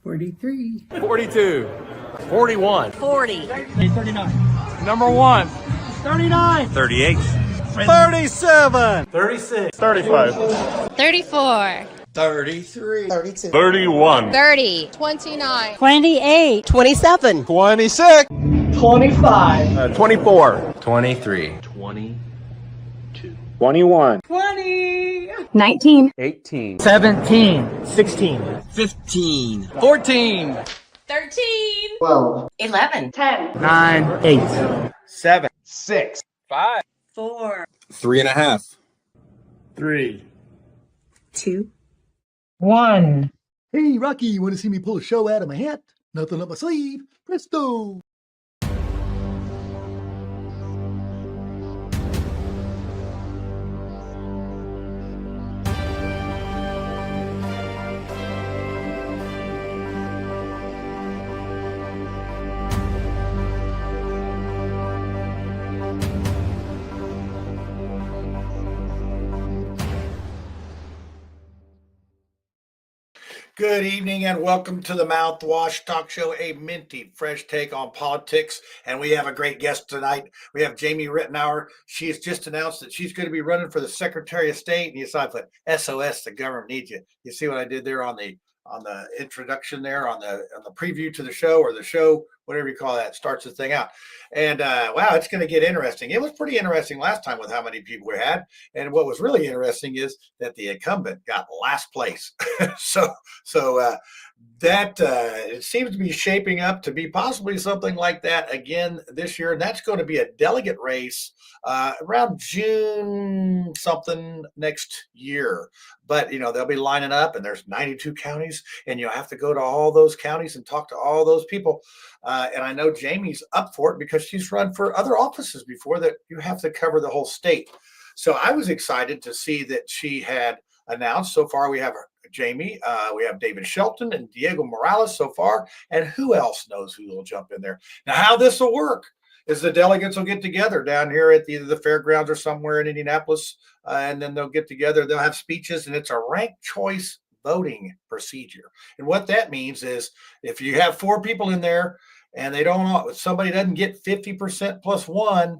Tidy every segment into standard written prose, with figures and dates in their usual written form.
43. 42. 41. 40. 39. Number 1. 39. 38. 37. 36. 35. 34. 33. 32. 31. 30. 29. 28. 27. 26. 25. 24. 23. 21. 20. 19. 18. 17. 16. 15. 14. 13. 12. 11. 10. 9. 8. 7. 6. 5. 4. 3.5. 3. 2. 1. Hey, Rocky, you want to see me pull a show out of my hat? Nothing up my sleeve. Presto! Good evening and welcome to the Mouthwash Talk Show, a minty, fresh take on politics. And we have a great guest tonight. We have Jamie Reitenour. She has just announced that she's going to be running for the Secretary of State. And you saw I put SOS, the government needs you. You see what I did there on the introduction there, on the preview to the show, or the show, whatever you call that, starts the thing out. And wow, it's going to get interesting. It was pretty interesting last time with how many people we had. And what was really interesting is that the incumbent got last place. so that it seems to be shaping up to be possibly something like that again this year. And that's going to be a delegate race around June something next year. But, they'll be lining up, and there's 92 counties, and you'll have to go to all those counties and talk to all those people. And I know Jamie's up for it because she's run for other offices before that you have to cover the whole state. So I was excited to see that she had announced. So far, we have Jamie, we have David Shelton and Diego Morales so far. And who else knows who will jump in there? Now, how this will work is the delegates will get together down here at either the fairgrounds or somewhere in Indianapolis, and then they'll get together. They'll have speeches, and it's a ranked choice voting procedure. And what that means is if you have 4 people in there and somebody doesn't get 50% plus 1,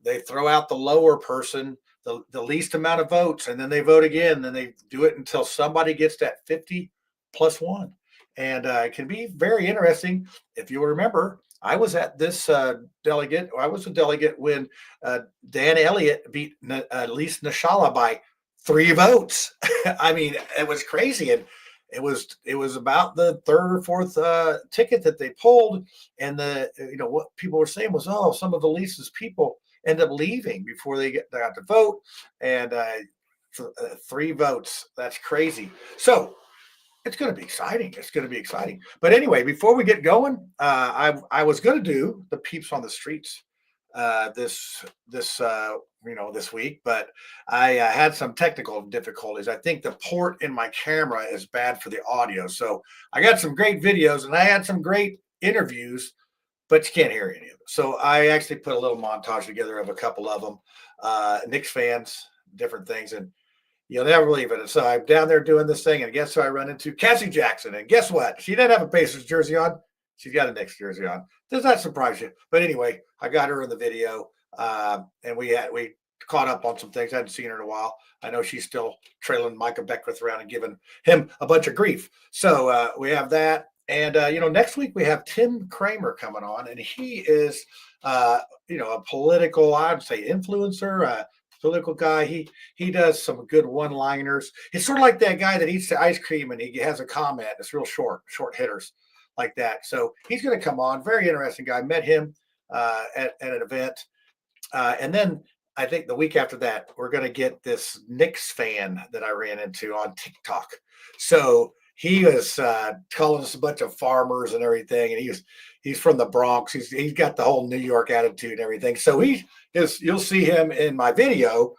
they throw out the lower person, the least amount of votes, and then they vote again. Then they do it until somebody gets that 50 plus 1. And it can be very interesting. If you remember, I was at this delegate. I was a delegate when Dan Elliott beat Lisa Nashala by 3 votes. I mean, it was crazy, and it was about the 3rd or 4th ticket that they pulled, and what people were saying was, oh, some of Lisa's people end up leaving before they got to vote, and 3 votes. That's crazy. So it's going to be exciting. It's going to be exciting. But anyway, before we get going, I was going to do the peeps on the streets this week, but I had some technical difficulties. I think the port in my camera is bad for the audio. So I got some great videos and I had some great interviews, but you can't hear any of it. So I actually put a little montage together of a couple of them, Knicks fans, different things, and you'll never believe it. And so I'm down there doing this thing, and guess who I run into? Cassie Jackson. And guess what? She didn't have a Pacers jersey on. She's got a Knicks jersey on. Does that surprise you? But anyway, I got her in the video, and we caught up on some things. I hadn't seen her in a while. I know she's still trailing Micah Beckwith around and giving him a bunch of grief. So we have that. And, next week we have Tim Kramer coming on, and he is, a political, I'd say, influencer, political guy. He does some good one-liners. He's sort of like that guy that eats the ice cream and he has a comment. It's real short hitters like that. So he's going to come on. Very interesting guy. Met him at an event. And then I think the week after that, we're going to get this Knicks fan that I ran into on TikTok. So he was calling us a bunch of farmers and everything. And he's from the Bronx. He's got the whole New York attitude and everything. So you'll see him in my video.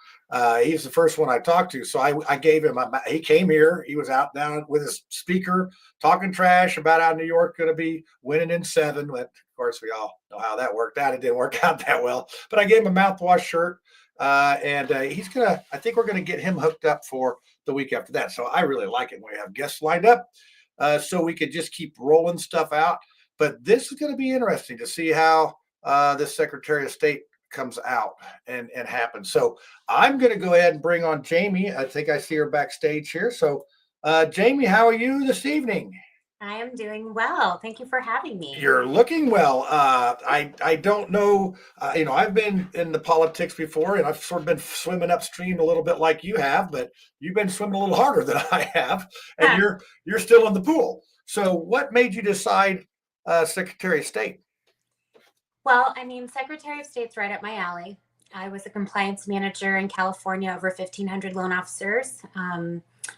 He's the first one I talked to. So I gave him, he came here. He was out down with his speaker talking trash about how New York going to be winning in 7. But of course, we all know how that worked out. It didn't work out that well. But I gave him a Mouthwash shirt. And I think we're going to get him hooked up for the week after that. So I really like it when we have guests lined up. so we could just keep rolling stuff out. But this is going to be interesting to see how this Secretary of State comes out and happens. So I'm going to go ahead and bring on Jamie. I think I see her backstage here. So Jamie, how are you this evening? I am doing well. Thank you for having me. You're looking well. I don't know. I've been in the politics before, and I've sort of been swimming upstream a little bit like you have, but you've been swimming a little harder than I have, and you're still in the pool. So, what made you decide Secretary of State? Well, I mean, Secretary of State's right up my alley. I was a compliance manager in California, over 1,500 loan officers.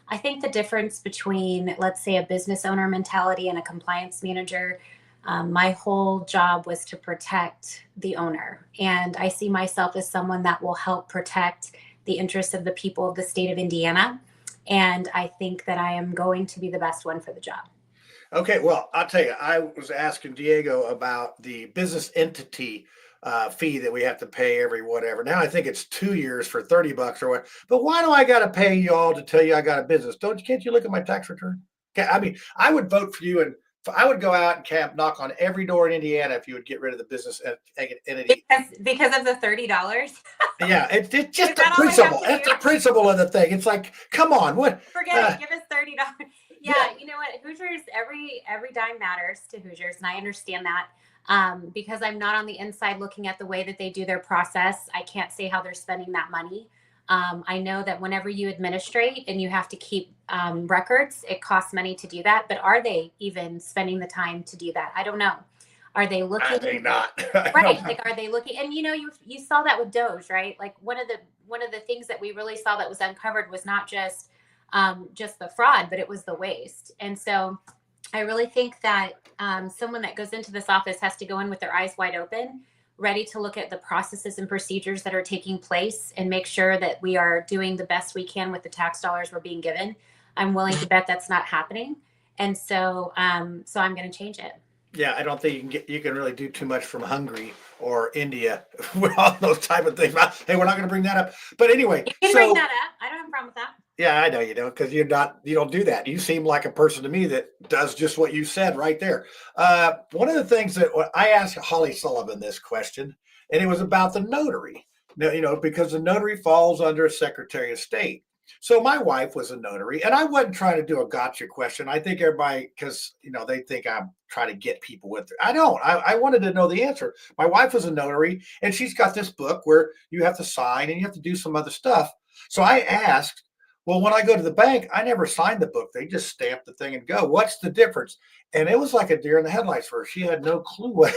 I think the difference between, let's say, a business owner mentality and a compliance manager, my whole job was to protect the owner. And I see myself as someone that will help protect the interests of the people of the state of Indiana. And I think that I am going to be the best one for the job. Okay, well, I'll tell you, I was asking Diego about the business entity fee that we have to pay every whatever. Now I think it's 2 years for $30 or what. But why do I got to pay y'all to tell you I got a business? Can't you look at my tax return? I mean, I would vote for you, and I would go out and camp, knock on every door in Indiana if you would get rid of the business entity. Because of the $30. Yeah, it's just the principle. It's the principle of the thing. It's like, come on, what? Forget it. Give us $30. Yeah, you know what? Hoosiers, every dime matters to Hoosiers, and I understand that. Because I'm not on the inside looking at the way that they do their process. I can't say how they're spending that money. I know that whenever you administrate and you have to keep records, it costs money to do that. But are they even spending the time to do that? I don't know. Are they looking? I think not. Right. Like, are they looking? And you saw that with Doge, right? Like one of the things that we really saw that was uncovered was not just the fraud, but it was the waste. And so I really think that someone that goes into this office has to go in with their eyes wide open, ready to look at the processes and procedures that are taking place and make sure that we are doing the best we can with the tax dollars we're being given. I'm willing to bet that's not happening. And so I'm going to change it. Yeah, I don't think you can really do too much from Hungary or India with all those type of things. Hey, we're not going to bring that up. But anyway, you can bring that up. I don't have a problem with that. Yeah, I know you don't, because you don't do that. You seem like a person to me that does just what you said right there. One of the things that I asked Holly Sullivan this question, and it was about the notary. Now, because the notary falls under a Secretary of State. So my wife was a notary, and I wasn't trying to do a gotcha question. I think everybody, because they think I'm trying to get people with it. I don't. I wanted to know the answer. My wife was a notary, and she's got this book where you have to sign and you have to do some other stuff. So I asked, well, when I go to the bank, I never signed the book. They just stamp the thing and go. What's the difference? And it was like a deer in the headlights for her. She had no clue what.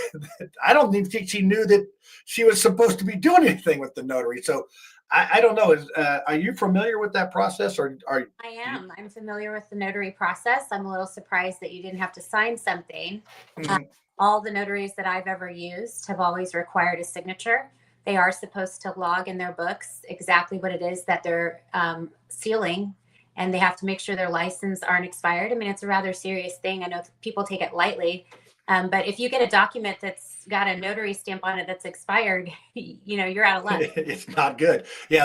I don't even think she knew that she was supposed to be doing anything with the notary. So I don't know. Are you familiar with that process, or are I am. I'm familiar with the notary process. I'm a little surprised that you didn't have to sign something. Mhm. All the notaries that I've ever used have always required a signature. They are supposed to log in their books exactly what it is that they're sealing, and they have to make sure their license aren't expired. I mean, it's a rather serious thing. I know people take it lightly, but if you get a document that's got a notary stamp on it that's expired, you're out of luck. It's not good. Yeah,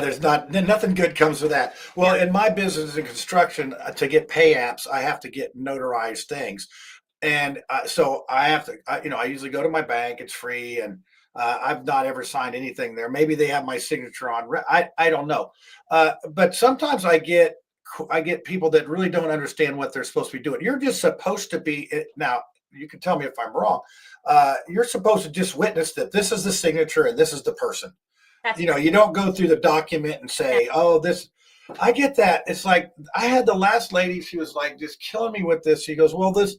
nothing good comes with that. Well, in my business in construction, to get pay apps, I have to get notarized things. And so I have to, I usually go to my bank. It's free. And I've not ever signed anything there. Maybe they have my signature on. I don't know. But sometimes I get people that really don't understand what they're supposed to be doing. You're just supposed to be, now you can tell me if I'm wrong. You're supposed to just witness that this is the signature and this is the person. That's You don't go through the document and say, oh, this, I get that. It's like, I had the last lady, she was like just killing me with this. She goes, well, this,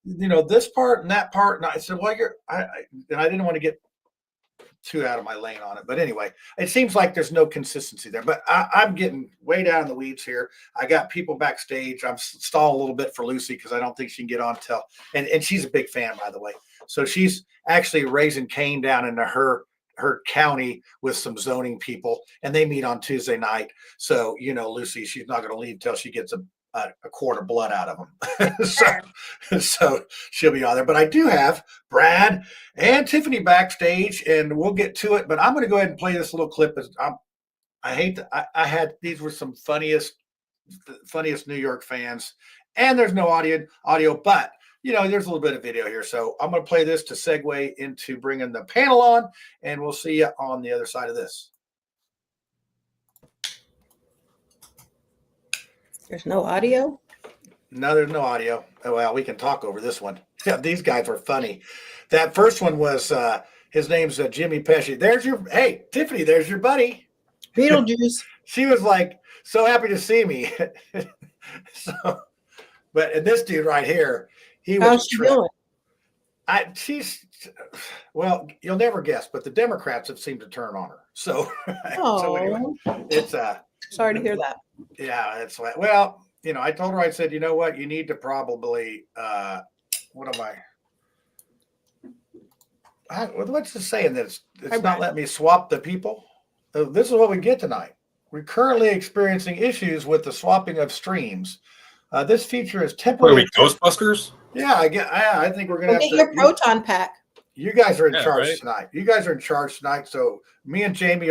this part and that part. And I said, well, and I didn't want to get too out of my lane on it. But anyway, it seems like there's no consistency there. But I'm getting way down in the weeds here. I got people backstage. I'm stalling a little bit for Lucy because I don't think she can get on till. And she's a big fan, by the way. So she's actually raising Cain down into her county with some zoning people, and they meet on Tuesday night. So Lucy, she's not going to leave till she gets a quart of blood out of them. so she'll be on there. But I do have Brad and Tiffany backstage, and we'll get to it. But I'm going to go ahead and play this little clip. I hate that I had, these were some funniest New York fans, and there's no audio, but there's a little bit of video here. So I'm going to play this to segue into bringing the panel on, and we'll see you on the other side of this. There's no audio? No, there's no audio. Oh, well, we can talk over this one. Yeah, these guys are funny. That first one was his name's Jimmy Pesci. Hey, Tiffany, there's your buddy. Beetlejuice. She was like so happy to see me. And this dude right here, he was. How's she doing? Well, you'll never guess, but the Democrats have seemed to turn on her. So, so anyway, it's sorry to hear that. Yeah, it's like, well, I told her, I said, you know what, you need to probably what's the saying that it's not letting me swap the people? This is what we get tonight. We're currently experiencing issues with the swapping of streams. This feature is temporary. What are we, Ghostbusters? Yeah, I think we're gonna have Get to your proton pack. You guys are in charge right? tonight. You guys are in charge tonight. So me and Jamie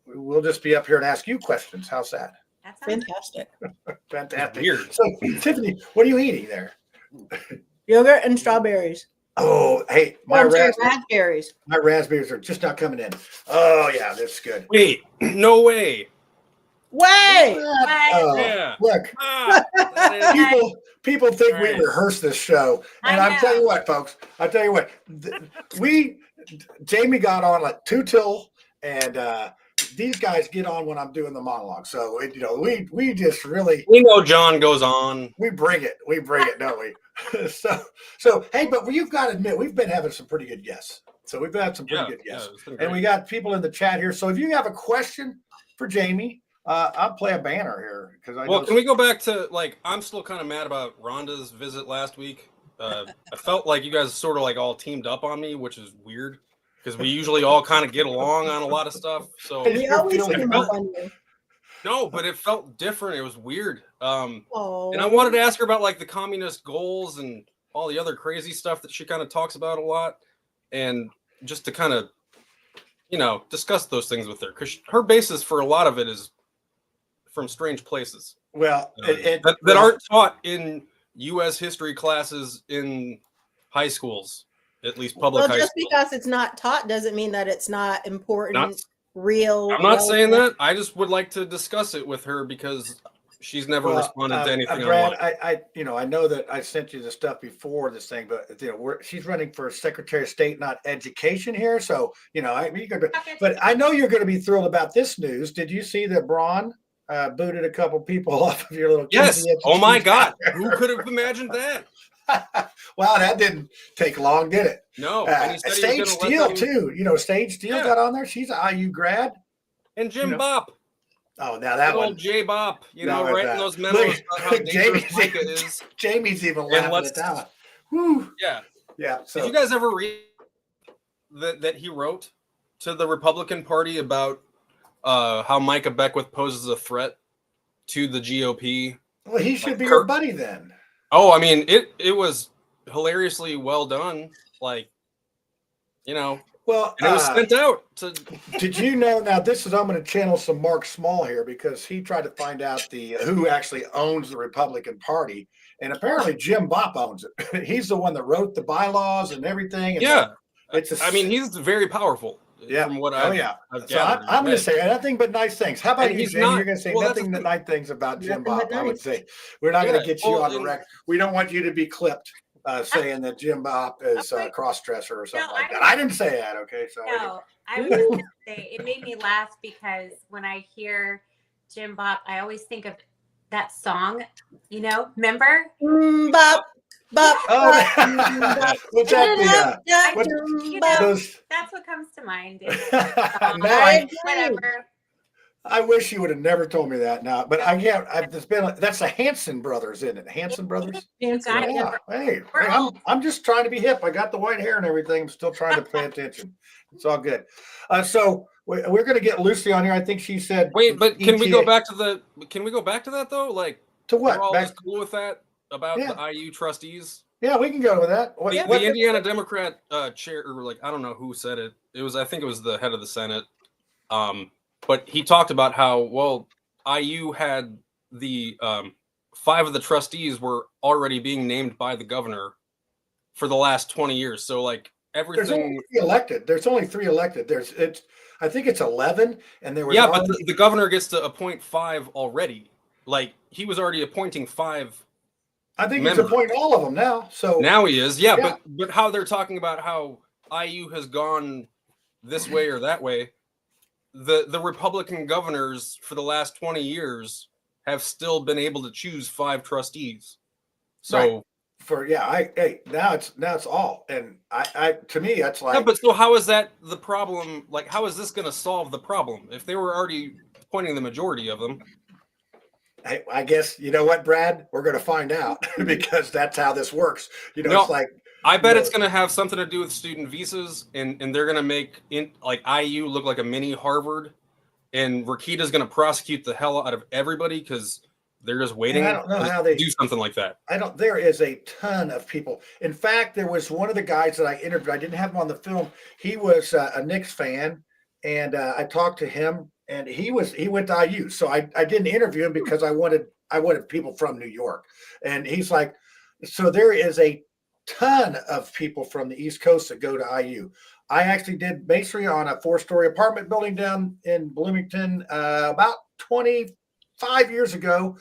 we'll just be up here and ask you questions. How's that? That sounds Fantastic. Fantastic. Weird. So Tiffany, what are you eating there? Yogurt and strawberries. Oh, hey, my raspberries. My raspberries are just not coming in. Oh yeah, that's good. Wait, no way. Way. Oh, Yeah. Look, people think we rehearsed this show, and I'm telling you what, folks. I tell you what, Jamie got on like 2 till, and these guys get on when I'm doing the monologue. So we just really know John goes on. We bring it, don't we? so hey, but you've got to admit we've been having some pretty good guests. So we've had some pretty good guests, and we got people in the chat here. So if you have a question for Jamie. I'll play a banner here because can we go back to I'm still kind of mad about Rhonda's visit last week. I felt like you guys sort of all teamed up on me, which is weird because we usually all kind of get along on a lot of stuff. So we always team up on you. No, but it felt different. It was weird. And I wanted to ask her about the communist goals and all the other crazy stuff that she kind of talks about a lot, and just to kind of discuss those things with her because her basis for a lot of it is from strange places. Well, that aren't taught in U.S. history classes in high schools, at least public high schools. Just because it's not taught doesn't mean that it's not important, real. I'm not saying that. I just would like to discuss it with her because she's never responded to anything. Brad, I know that I sent you the stuff before this thing, but she's running for Secretary of State, not Education here. So but I know you're going to be thrilled about this news. Did you see that Braun booted a couple people off of your little? Yes. Oh my God. Who could have imagined that? Wow, that didn't take long, did it? No. Stage Steele too. Stage Steele got on there. She's an IU grad. And Jim Bop. Oh, now that one. Old J Bop. Writing those memos about how dangerous Micah is. Jamie's even laughing at that one. Whew. Yeah. Yeah. So. Did you guys ever read that he wrote to the Republican Party about how Micah Beckwith poses a threat to the GOP? Well, he should be your buddy then. Oh, I mean, it was hilariously well done. Well, and it was sent out to. Did you know? Now, I'm going to channel some Mark Small here because he tried to find out who actually owns the Republican Party, and apparently Jim Bop owns it. He's the one that wrote the bylaws and everything. And he's very powerful. Yeah. From what I've so I'm going to say nothing but nice things. How about you, Jamie? You're going to say nothing but nice things about Jim Bop. I would say we're not going to get you on the record. We don't want you to be clipped. Saying that Jim Bop is a cross-dresser or something like that. I didn't say that, okay? So no, I was going to say, it made me laugh because when I hear Jim Bop, I always think of that song, remember? Bop, bop. Oh, what's that? That's what comes to mind. Whatever. I wish you would have never told me that now, but I can't. That's the Hanson brothers, isn't it? Hanson brothers. Yeah. Hey, I'm just trying to be hip. I got the white hair and everything. I'm still trying to pay attention. It's all good. So we're going to get Lucy on here. I think she said. Wait, but can we go back to that though? To what? We're all just cool with that about the IU trustees. Yeah, we can go with that. The Indiana Democrat chair, or I don't know who said it. I think it was the head of the Senate. But he talked about how, IU had the 5 of the trustees were already being named by the governor for the last 20 years. So like There's only everything. 3 elected. There's only 3 elected. I think it's 11, and there was Yeah, but the governor gets to appoint 5 already. Like he was already appointing 5. I think members. he's appointing all of them now. So now he is, yeah. But how they're talking about how IU has gone this way or that way, the Republican governors for the last 20 years have still been able to choose 5 trustees. So now it's all, and I to me that's like. Yeah, but so how is that the problem? Like, how is this going to solve the problem if they were already appointing the majority of them? I guess you know what, Brad, we're going to find out because that's how this works. It's like I bet it's going to have something to do with student visas, and they're going to make IU look like a mini Harvard, and Rakita's going to prosecute the hell out of everybody because they're just waiting. I don't know how they do something like that. There is a ton of people. In fact, there was one of the guys that I interviewed. I didn't have him on the film. He was a Knicks fan, and I talked to him, and he went to IU. So I didn't interview him because I wanted people from New York. And he's like, so there is a ton of people from the East Coast that go to IU. I actually did masonry on a 4-story apartment building down in Bloomington about 25 years ago,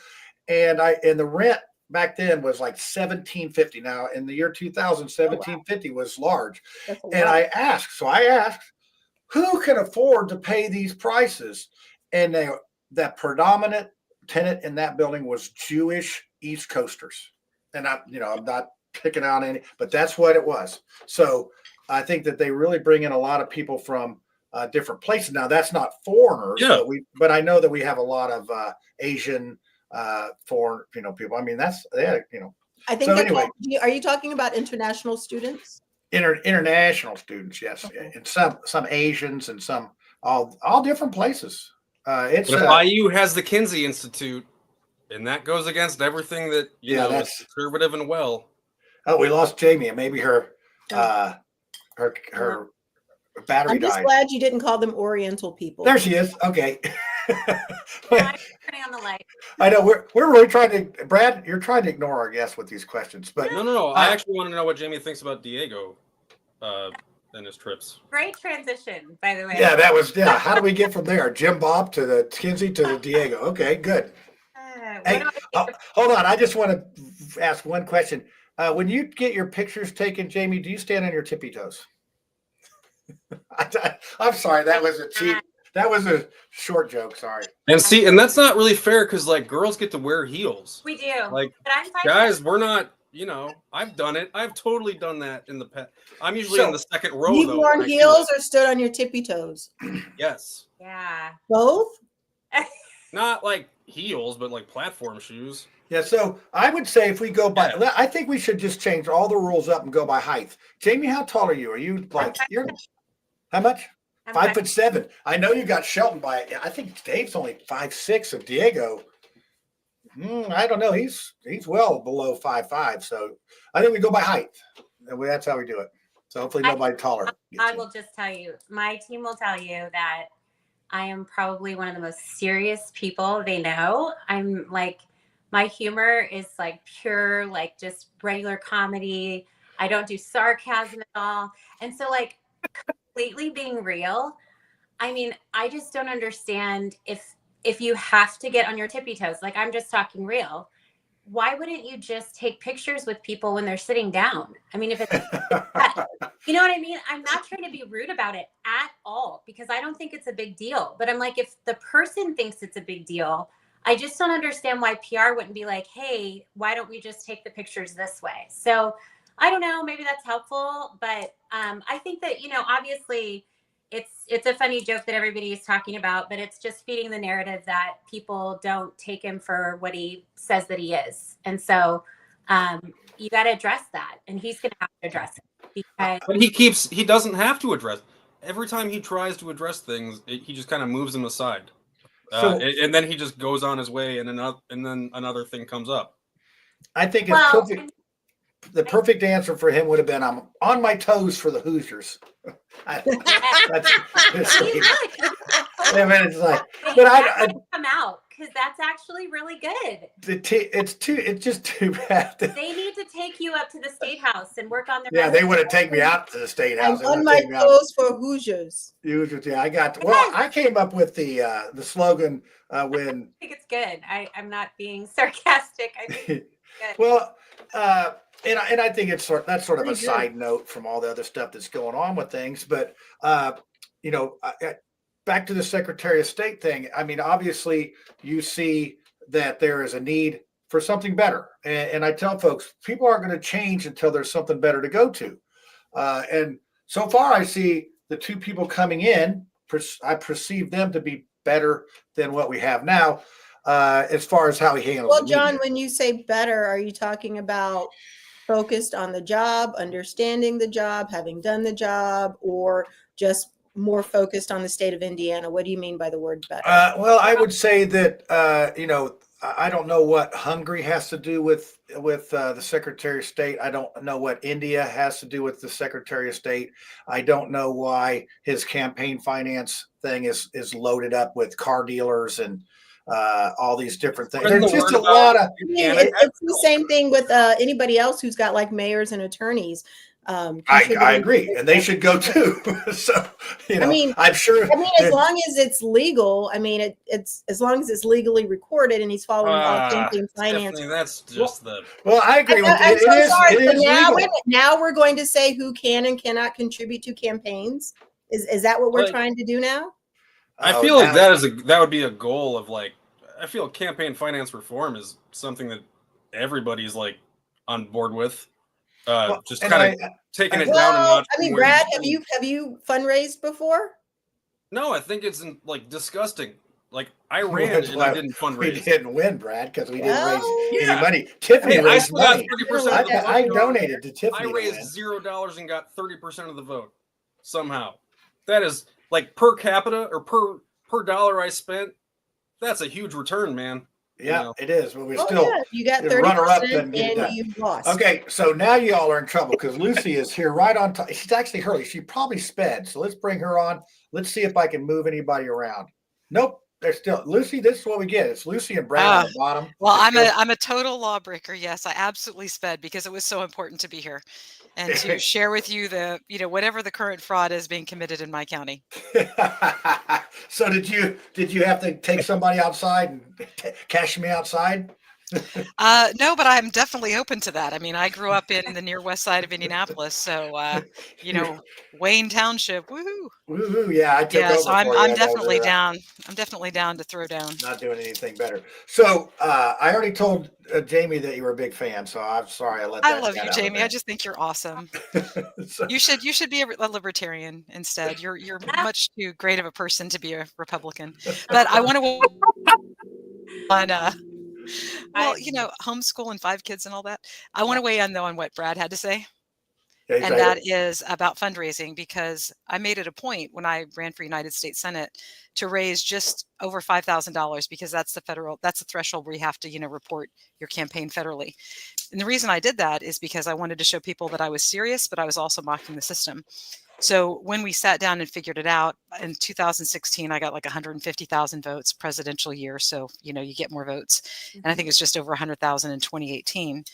and the rent back then was like $1,750. Now in the year 2000, $1,750 was large. And I asked, who can afford to pay these prices? And that predominant tenant in that building was Jewish East Coasters. And I'm not picking out any, but that's what it was. So I think that they really bring in a lot of people from different places. Now that's not foreigners, but I know that we have a lot of Asian, foreign, people. I mean, I think. So anyway, are you talking about international students? International students, yes, okay. And some Asians and some all different places. IU has the Kinsey Institute, and that goes against everything that is conservative and well. Oh, we lost Jamie, and maybe her battery I'm just died. glad you didn't call them Oriental people. There she is. Okay. I'm turning on the light. I know we're really trying to, Brad. You're trying to ignore our guests with these questions, but no. I actually want to know what Jamie thinks about Diego and his trips. Great transition, by the way. Yeah, that was How do we get from there? Jim Bob to the Kinsey to the Diego. Okay, good. Hey, hold on. I just want to ask one question. When you get your pictures taken, Jamie, do you stand on your tippy toes? I'm sorry. That was a cheap. That was a short joke. Sorry. And that's not really fair because girls get to wear heels. We do. But guys, we're not. I've done it. I've totally done that in the past. I'm usually in the second row. You've worn heels or stood on your tippy toes? Yes. Yeah. Both? Not like heels, but like platform shoes. Yeah, so I would say if we go by, I think we should just change all the rules up and go by height. Jamie, how tall are you? Are you you're how much? I'm 5'7". I know you got Shelton by. I think Dave's only 5'6", and Diego. I don't know. He's well below 5'5". So I think we go by height. That's how we do it. So hopefully nobody taller. I will just tell you, my team will tell you that I am probably one of the most serious people they know. I'm like, my humor is like pure, like just regular comedy. I don't do sarcasm at all. And so completely being real, I mean, I just don't understand if you have to get on your tippy toes, like I'm just talking real. Why wouldn't you just take pictures with people when they're sitting down? I mean, if it's, you know what I mean? I'm not trying to be rude about it at all because I don't think it's a big deal. But I'm like, if the person thinks it's a big deal, I just don't understand why PR wouldn't be like, hey, why don't we just take the pictures this way? So I don't know, maybe that's helpful. But I think that, obviously it's a funny joke that everybody is talking about, but it's just feeding the narrative that people don't take him for what he says that he is. And so you got to address that. And he's going to have to address it. Because but he doesn't have to address. Every time he tries to address things, he just kind of moves them aside. And then he just goes on his way, and then another thing comes up. I think it's perfect. The perfect answer for him would have been, "I'm on my toes for the Hoosiers." It's like, but I come out because that's actually really good. It's just too bad. They need to take you up to the State House and work on their. Yeah, they wouldn't take me out to the State House. I'm on my toes for Hoosiers. Yeah, I came up with the slogan when. I think it's good. I'm not being sarcastic. I think it's good. Well, and I think that's sort of a side note from all the other stuff that's going on with things. But back to the Secretary of State thing. I mean, obviously, you see that there is a need for something better, and I tell folks, people aren't going to change until there's something better to go to. And so far, I see the two people coming in. I perceive them to be better than what we have now. As far as how he handles. Well, John, when you say better, are you talking about focused on the job, understanding the job, having done the job, or just more focused on the state of Indiana? What do you mean by the word better? Well, I would say that I don't know what Hungary has to do with the Secretary of State. I don't know what India has to do with the Secretary of State. I don't know why his campaign finance thing is loaded up with car dealers and all these different things. There's just a lot of. It's the same thing with anybody else who's got like mayors and attorneys. I agree, and they should go too. So I'm sure. I mean, as long as it's legal. I mean, it's as long as it's legally recorded and he's following all campaign finance. That's just the. Well, I agree with you. I'm so sorry. It is now, legal. Now we're going to say who can and cannot contribute to campaigns. Is that what we're trying to do now? I feel like that would be a goal of I feel campaign finance reform is something that everybody's on board with. Just kind of taking it down a notch. I mean, Brad, have you fundraised before? No, I think it's disgusting. I ran and I didn't fundraise. We didn't win, Brad, because we didn't raise any money. Tiffany raised money. 30% of the vote. I donated to Tiffany. I raised $0 and got 30% of the vote somehow. That is per capita or per dollar I spent. That's a huge return, man. Yeah, it is. But we still you got 30% and you lost. Okay, so now y'all are in trouble because Lucy is here right on time. She's actually Hurley. She probably sped. So let's bring her on. Let's see if I can move anybody around. Nope. They're still Lucy. This is what we get. It's Lucy and Brad on the bottom. Well, I'm a total lawbreaker. Yes, I absolutely sped because it was so important to be here and to share with you the whatever the current fraud is being committed in my county. So did you have to take somebody outside and cash me outside? No, but I'm definitely open to that. I mean, I grew up in the near west side of Indianapolis, so Wayne Township, woohoo! Woohoo! Yeah, I took over. So I'm definitely down. I'm definitely down to throw down. Not doing anything better. So I already told Jamie that you were a big fan. So I'm sorry I let that. I love you, Jamie. I just think you're awesome. You should be a libertarian instead. You're much too great of a person to be a Republican. But I want to on. Well, homeschool and 5 kids and all that. I want to weigh in though on what Brad had to say. Yeah, and that is about fundraising, because I made it a point when I ran for United States Senate to raise just over $5,000 because that's the threshold where you have to, report your campaign federally. And the reason I did that is because I wanted to show people that I was serious, but I was also mocking the system. So when we sat down and figured it out in 2016, I got 150,000 votes, presidential year. So, you get more votes. And I think it's just over 100,000 in 2018.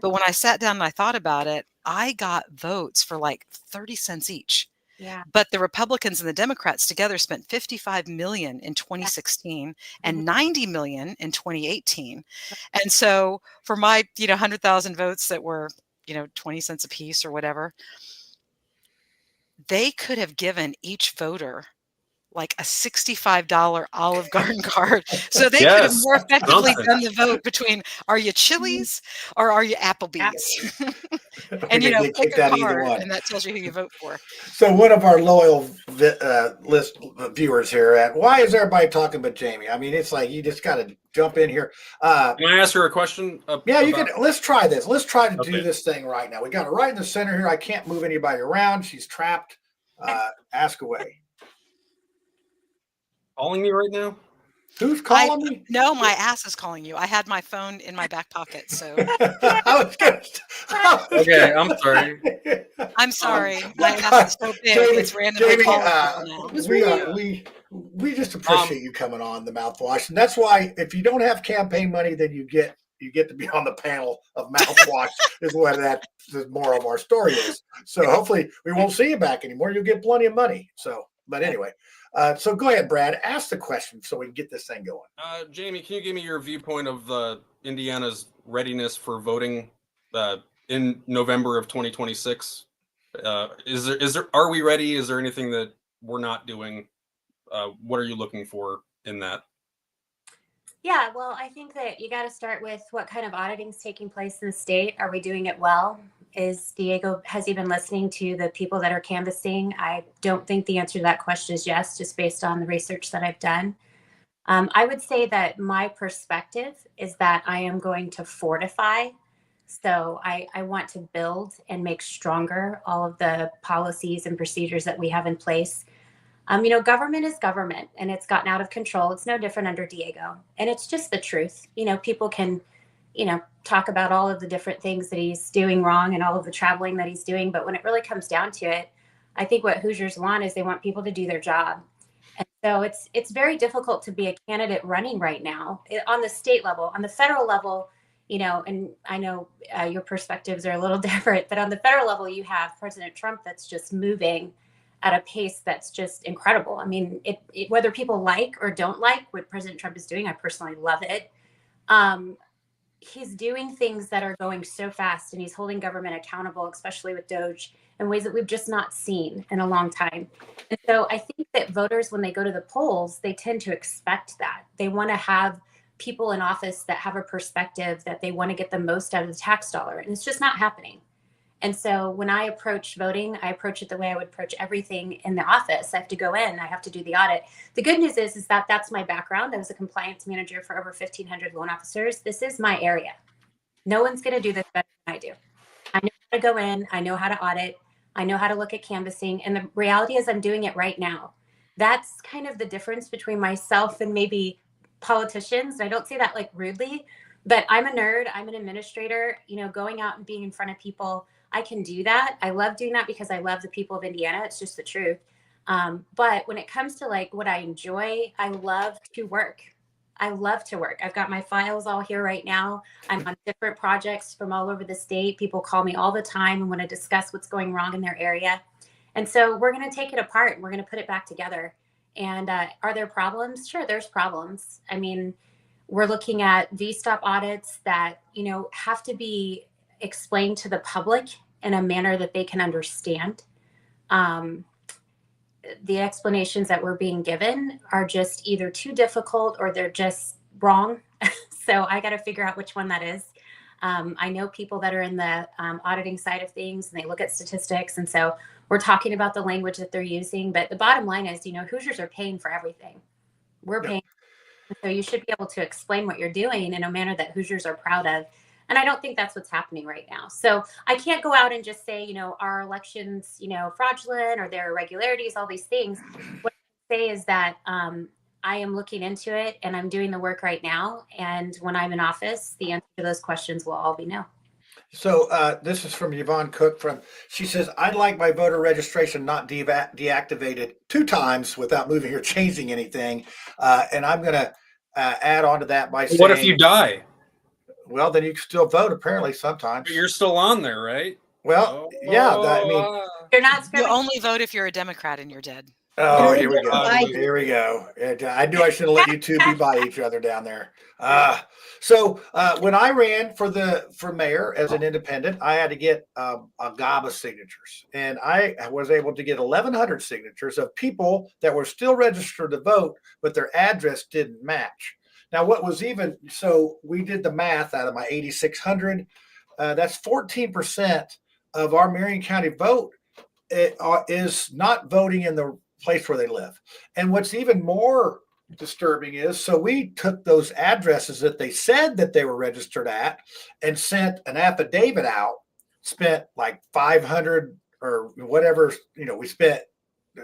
But when I sat down and I thought about it, I got votes for 30 cents each. Yeah. But the Republicans and the Democrats together spent 55 million in 2016 and 90 million in 2018. And so for my, 100,000 votes that were, 20 cents a piece or whatever, they could have given each voter a $65 Olive Garden card. So they could have more effectively done the vote between, are you Chili's or are you Applebee's? And, pick a card, and that tells you who you vote for. So one of our loyal list viewers here why is everybody talking about Jamie? I mean, it's you just got to jump in here. Can I ask her a question? Yeah, you can. Let's try this. Let's try to do this thing right now. We got her right in the center here. I can't move anybody around. She's trapped. Ask away. Calling me right now? Who's calling me? No, my ass is calling you. I had my phone in my back pocket, so. Okay, I'm sorry. I'm sorry. My ass is so big. It's randomly calling people now. We just appreciate you coming on the Mouthwash, and that's why if you don't have campaign money, then you get to be on the panel of Mouthwash. Is what that the moral of our story is. So hopefully we won't see you back anymore. You'll get plenty of money. So, but anyway, so go ahead, Brad. Ask the question so we can get this thing going. Jamie, can you give me your viewpoint of Indiana's readiness for voting in November of 2026? Are we ready? Is there anything that we're not doing? What are you looking for in that? Yeah, well, I think that you got to start with what kind of auditing is taking place in the state. Are we doing it well? Has he been listening to the people that are canvassing? I don't think the answer to that question is yes, just based on the research that I've done. I would say that my perspective is that I am going to fortify. So I want to build and make stronger all of the policies and procedures that we have in place. Government is government, and it's gotten out of control. It's no different under Diego. And it's just the truth. People can, talk about all of the different things that he's doing wrong and all of the traveling that he's doing. But when it really comes down to it, I think what Hoosiers want is they want people to do their job. And so it's very difficult to be a candidate running right now on the state level. On the federal level, and I know your perspectives are a little different, but on the federal level, you have President Trump that's just moving at a pace that's just incredible. I mean, whether people like or don't like what President Trump is doing, I personally love it. He's doing things that are going so fast, and he's holding government accountable, especially with Doge, in ways that we've just not seen in a long time. And so I think that voters, when they go to the polls, they tend to expect that. They want to have people in office that have a perspective that they want to get the most out of the tax dollar, and it's just not happening. And so when I approach voting, I approach it the way I would approach everything in the office. I have to go in, I have to do the audit. The good news is that that's my background. I was a compliance manager for over 1,500 loan officers. This is my area. No one's going to do this better than I do. I know how to go in, I know how to audit, I know how to look at canvassing. And the reality is I'm doing it right now. That's kind of the difference between myself and maybe politicians. And I don't say that like rudely, but I'm a nerd. I'm an administrator, going out and being in front of people. I can do that. I love doing that because I love the people of Indiana. It's just the truth. But when it comes to like what I enjoy, I love to work. I've got my files all here right now. I'm on different projects from all over the state. People call me all the time and want to discuss what's going wrong in their area. And so we're going to take it apart and we're going to put it back together. And are there problems? Sure, there's problems. I mean, we're looking at V-stop audits that, have to be explained to the public in a manner that they can understand. The explanations that we're being given are just either too difficult or they're just wrong. So I got to figure out which one that is. I know people that are in the auditing side of things, and they look at statistics. And so we're talking about the language that they're using. But the bottom line is, Hoosiers are paying for everything. We're paying. So you should be able to explain what you're doing in a manner that Hoosiers are proud of. And I don't think that's what's happening right now. So I can't go out and just say, our elections, fraudulent or there are irregularities, all these things. What I say is that I am looking into it and I'm doing the work right now. And when I'm in office, the answer to those questions will all be no. So this is from Yvonne Cook. She says, I'd like my voter registration not deactivated 2 times without moving or changing anything. And I'm going to add on to that by saying, what if you die? Well, then you can still vote, apparently, sometimes. But you're still on there, right? Well, you're not. You only vote if you're a Democrat and you're dead. Oh, here we go. Here we go. I knew I should have let you two be by each other down there. So when I ran for mayor as an independent, I had to get a gob of signatures, and I was able to get 1,100 signatures of people that were still registered to vote, but their address didn't match. Now, so we did the math out of my 8,600. That's 14% of our Marion County vote is not voting in the place where they live. And what's even more disturbing is, so we took those addresses that they said that they were registered at and sent an affidavit out, spent like 500 or whatever, we spent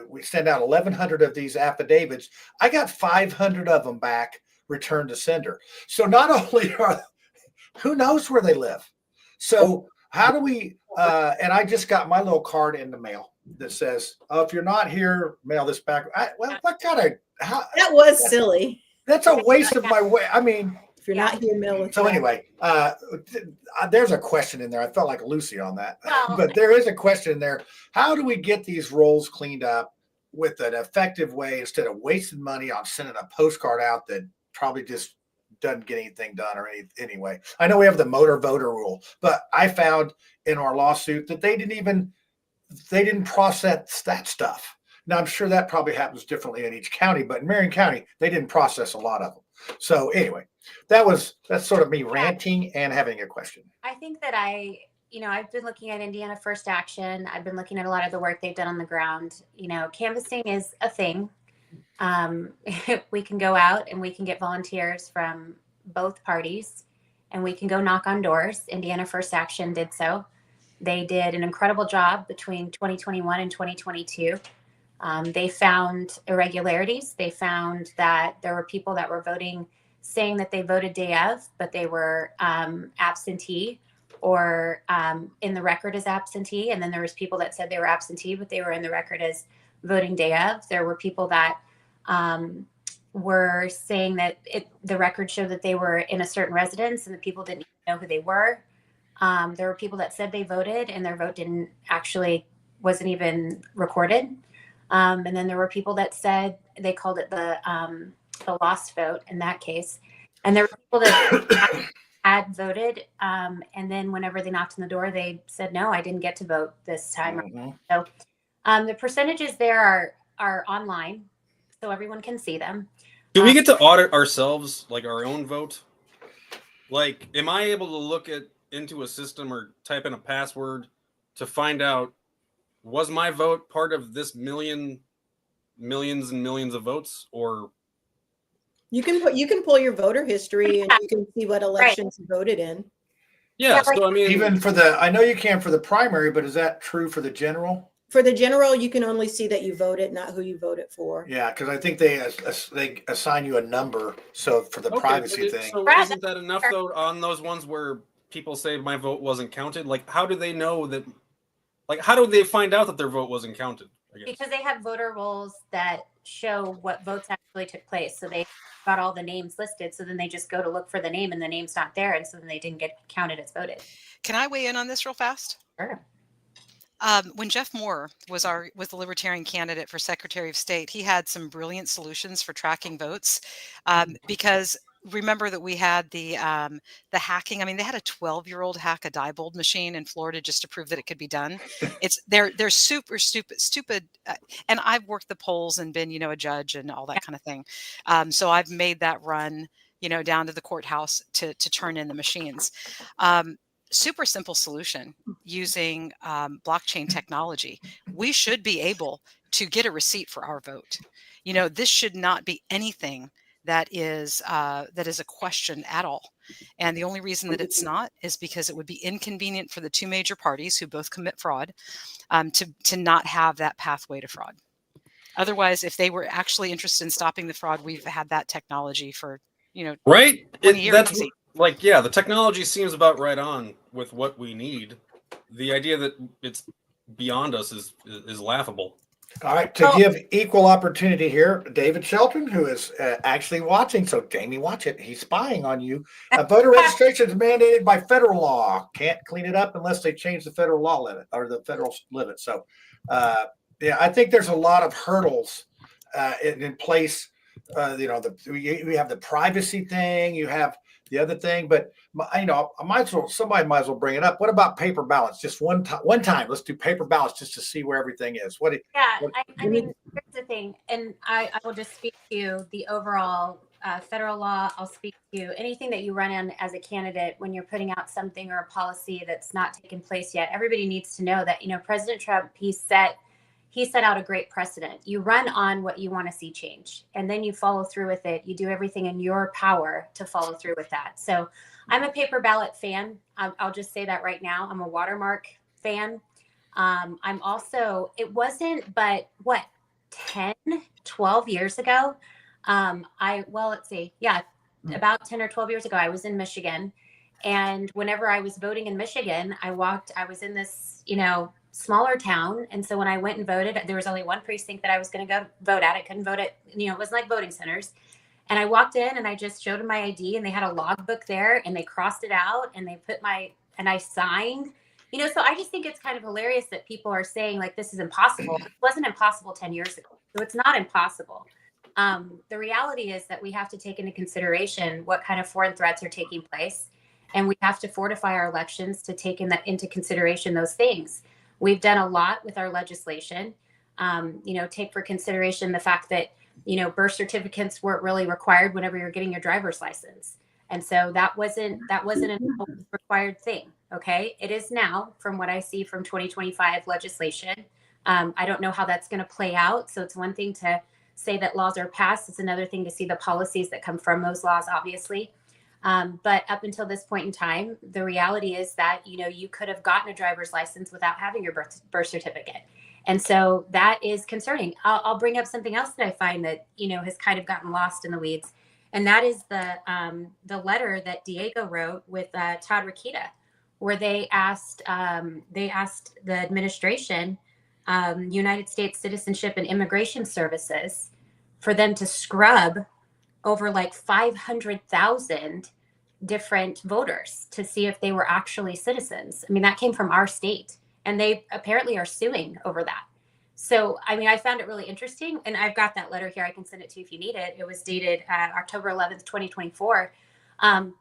we send out 1,100 of these affidavits. I got 500 of them back, returned to sender. So not only are, who knows where they live? So how do we, and I just got my little card in the mail that says, oh, if you're not here, mail this back. Well, what kind of, that was silly. That's a waste of my way. I mean, if you're not here, mail it. So anyway, there's a question in there. I felt like Lucy on that, Well, but there is a question in there. How do we get these rolls cleaned up with an effective way instead of wasting money on sending a postcard out that probably just doesn't get anything done or anyway? I know we have the motor voter rule, but I found in our lawsuit that they didn't process that stuff. Now I'm sure that probably happens differently in each county, but in Marion County, they didn't process a lot of them. So anyway, that's sort of me ranting and having a question. I think that I've been looking at Indiana First Action. I've been looking at a lot of the work they've done on the ground. Canvassing is a thing. We can go out and we can get volunteers from both parties and we can go knock on doors. Indiana First Action did so. They did an incredible job between 2021 and 2022. They found irregularities. They found that there were people that were voting, saying that they voted day of, but they were absentee or in the record as absentee. And then there was people that said they were absentee, but they were in the record as voting day of. There were people that were saying that the record showed that they were in a certain residence and the people didn't even know who they were. There were people that said they voted and their vote wasn't even recorded. And then there were people that said they called it the lost vote in that case. And there were people that had voted. And then whenever they knocked on the door, they said, no, I didn't get to vote this time. Mm-hmm. So the percentages there are online, so everyone can see them. Do we get to audit ourselves, like our own vote? Like, am I able to look into a system or type in a password to find out, was my vote part of this millions and millions of votes? Or you can pull your voter history and you can see what elections you voted in. Yeah, so I mean, even I know you can for the primary, but is that true for the general? For the general, you can only see that you voted, not who you voted for. Yeah, because I think they assign you a number. So for the privacy thing, so isn't that enough though on those ones where people say my vote wasn't counted? Like, how do they know that? Like, how do they find out that their vote wasn't counted? Because they have voter rolls that show what votes actually took place. So they got all the names listed. So then they just go to look for the name and the name's not there. And so then they didn't get counted as voted. Can I weigh in on this real fast? Sure. When Jeff Moore was the Libertarian candidate for Secretary of State, he had some brilliant solutions for tracking votes because remember that we had the hacking. I mean, they had a 12-year-old hack a Diebold machine in Florida just to prove that it could be done. They're super stupid. And I've worked the polls and been, a judge and all that kind of thing. So I've made that run, down to the courthouse to turn in the machines. Super simple solution using blockchain technology. We should be able to get a receipt for our vote. This should not be anything that is a question at all. And the only reason that it's not is because it would be inconvenient for the two major parties who both commit fraud to not have that pathway to fraud. Otherwise, if they were actually interested in stopping the fraud, we've had that technology for, right? 20 years. That's like, yeah, the technology seems about right on with what we need. The idea that it's beyond us is laughable. All right, to give equal opportunity here, David Shelton, who is actually watching. So, Jamie, watch it. He's spying on you. Voter registration is mandated by federal law. Can't clean it up unless they change the federal law limit or the federal limit. So, yeah, I think there's a lot of hurdles in place. We have the privacy thing. You have the other thing, but somebody might as well bring it up. What about paper ballots? Just one time, let's do paper ballots just to see where everything is. I mean, here's the thing, and I will just speak to the overall federal law. I'll speak to anything that you run in as a candidate when you're putting out something or a policy that's not taken place yet. Everybody needs to know that, President Trump, he set out a great precedent. You run on what you want to see change, and then you follow through with it. You do everything in your power to follow through with that. So I'm a paper ballot fan. I'll just say that right now. I'm a watermark fan. I'm also, it wasn't, but 10, 12 years ago, let's see. Yeah, about 10 or 12 years ago, I was in Michigan. And whenever I was voting in Michigan, I was in this, smaller town. And so when I went and voted, there was only one precinct that I was going to go vote at. I couldn't vote at, it wasn't like voting centers. And I walked in and I just showed them my ID, and they had a logbook there, and they crossed it out, and they and I signed, so I just think it's kind of hilarious that people are saying like, this is impossible. It wasn't impossible 10 years ago. So it's not impossible. The reality is that we have to take into consideration what kind of foreign threats are taking place. And we have to fortify our elections to take into consideration those things. We've done a lot with our legislation. Take for consideration the fact that, birth certificates weren't really required whenever you're getting your driver's license. And so that wasn't a required thing. Okay. It is now, from what I see from 2025 legislation. I don't know how that's going to play out. So it's one thing to say that laws are passed. It's another thing to see the policies that come from those laws, obviously. But up until this point in time, the reality is that, you could have gotten a driver's license without having your birth certificate. And so that is concerning. I'll bring up something else that I find that, has kind of gotten lost in the weeds. And that is the letter that Diego wrote with Todd Rokita, where they asked the administration, United States Citizenship and Immigration Services, for them to scrub over like 500,000 different voters to see if they were actually citizens. I mean, that came from our state, and they apparently are suing over that. So, I found it really interesting, and I've got that letter here. I can send it to you if you need it. It was dated October 11th, 2024.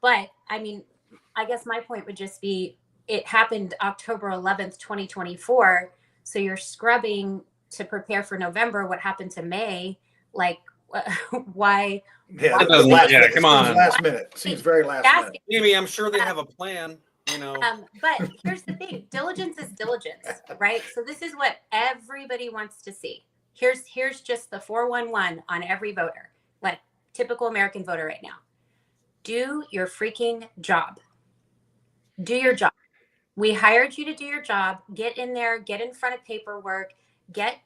But I guess my point would just be, it happened October 11th, 2024. So you're scrubbing to prepare for November. What happened to May? Like, why? Yeah, come on. Last minute. Seems very last minute. Amy, I'm sure they have a plan, But here's the thing. Diligence is diligence, right? So this is what everybody wants to see. Here's just the 411 on every voter, like typical American voter right now. Do your freaking job. Do your job. We hired you to do your job. Get in there, get in front of paperwork, get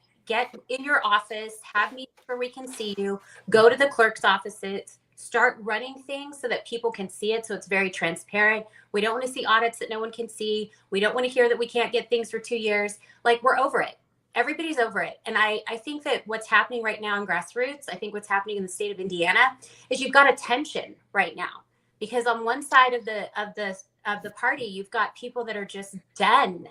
in your office, have meetings where we can see you, go to the clerk's offices, start running things so that people can see it, so it's very transparent. We don't want to see audits that no one can see. We don't want to hear that we can't get things for 2 years. Like, we're over it. Everybody's over it. And I think that what's happening right now in grassroots, I think what's happening in the state of Indiana is you've got a tension right now, because on one side of the party, you've got people that are just done,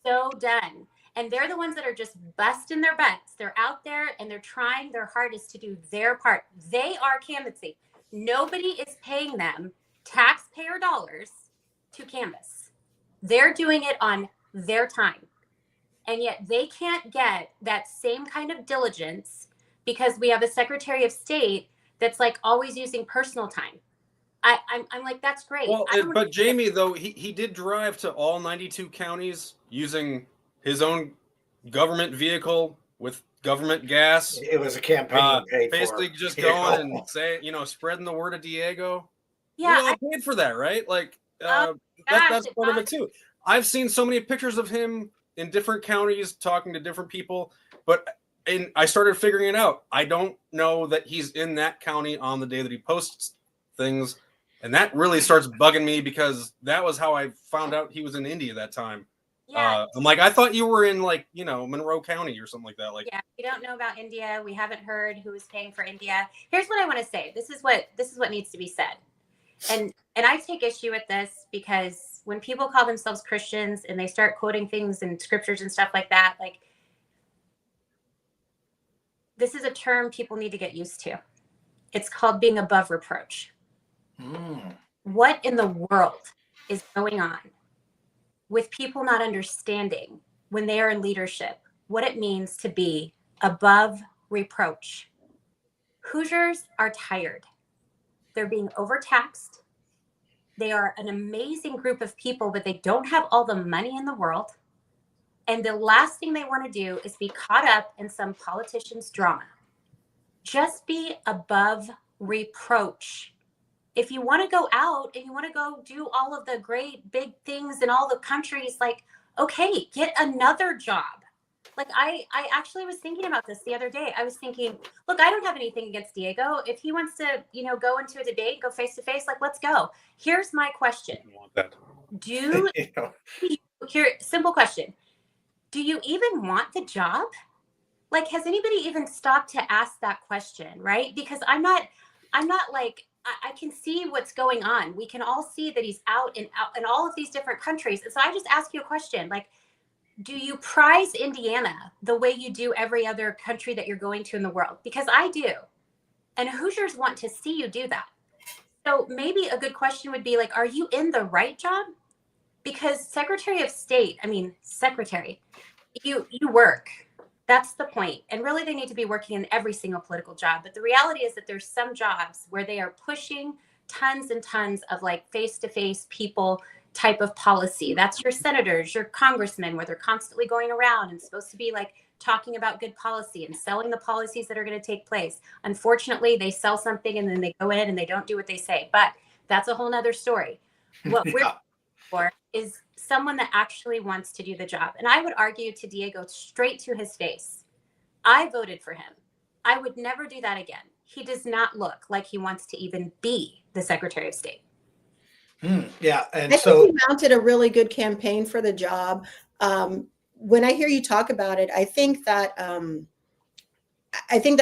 so done. And they're the ones that are just busting their butts. They're out there and they're trying their hardest to do their part. They are canvassing. Nobody is paying them taxpayer dollars to canvass. They're doing it on their time. And yet they can't get that same kind of diligence because we have a Secretary of State that's like always using personal time. I'm like, that's great. Well, but Jamie, though, he did drive to all 92 counties using his own government vehicle with government gas. It was a campaign paid basically for. Just going and spreading the word of Diego. Yeah, we all paid for that, right? Like that's part of it too. I've seen so many pictures of him in different counties talking to different people, and I started figuring it out. I don't know that he's in that county on the day that he posts things, and that really starts bugging me, because that was how I found out he was in India that time. Yeah. I'm like, I thought you were in Monroe County or something like that. Like, yeah, we don't know about India. We haven't heard who is paying for India. Here's what I want to say. This is what needs to be said. And I take issue with this, because when people call themselves Christians and they start quoting things in scriptures and stuff like that, like, this is a term people need to get used to. It's called being above reproach. What in the world is going on with people not understanding, when they are in leadership, what it means to be above reproach? Hoosiers are tired. They're being overtaxed. They are an amazing group of people, but they don't have all the money in the world. And the last thing they want to do is be caught up in some politician's drama. Just be above reproach. If you want to go out and you want to go do all of the great big things in all the countries, like, okay, get another job. Like I actually was thinking about this the other day. I was thinking, look, I don't have anything against Diego. If he wants to, go into a debate, go face to face, like, let's go. Here's my question. Do here, simple question. Do you even want the job? Like, has anybody even stopped to ask that question? Right? Because I'm not like, I can see what's going on. We can all see that he's out in all of these different countries. And so I just ask you a question, like, do you prize Indiana the way you do every other country that you're going to in the world? Because I do. And Hoosiers want to see you do that. So maybe a good question would be like, are you in the right job? Because Secretary of State, Secretary, you work. That's the point. And really, they need to be working in every single political job. But the reality is that there's some jobs where they are pushing tons and tons of like face-to-face people type of policy. That's your senators, your congressmen, where they're constantly going around and supposed to be like talking about good policy and selling the policies that are going to take place. Unfortunately, they sell something and then they go in and they don't do what they say. But that's a whole nother story. What we're for is someone that actually wants to do the job. And I would argue to Diego straight to his face, I voted for him. I would never do that again. He does not look like he wants to even be the Secretary of State. Yeah. And I so think he mounted a really good campaign for the job. When I hear you talk about it, I think that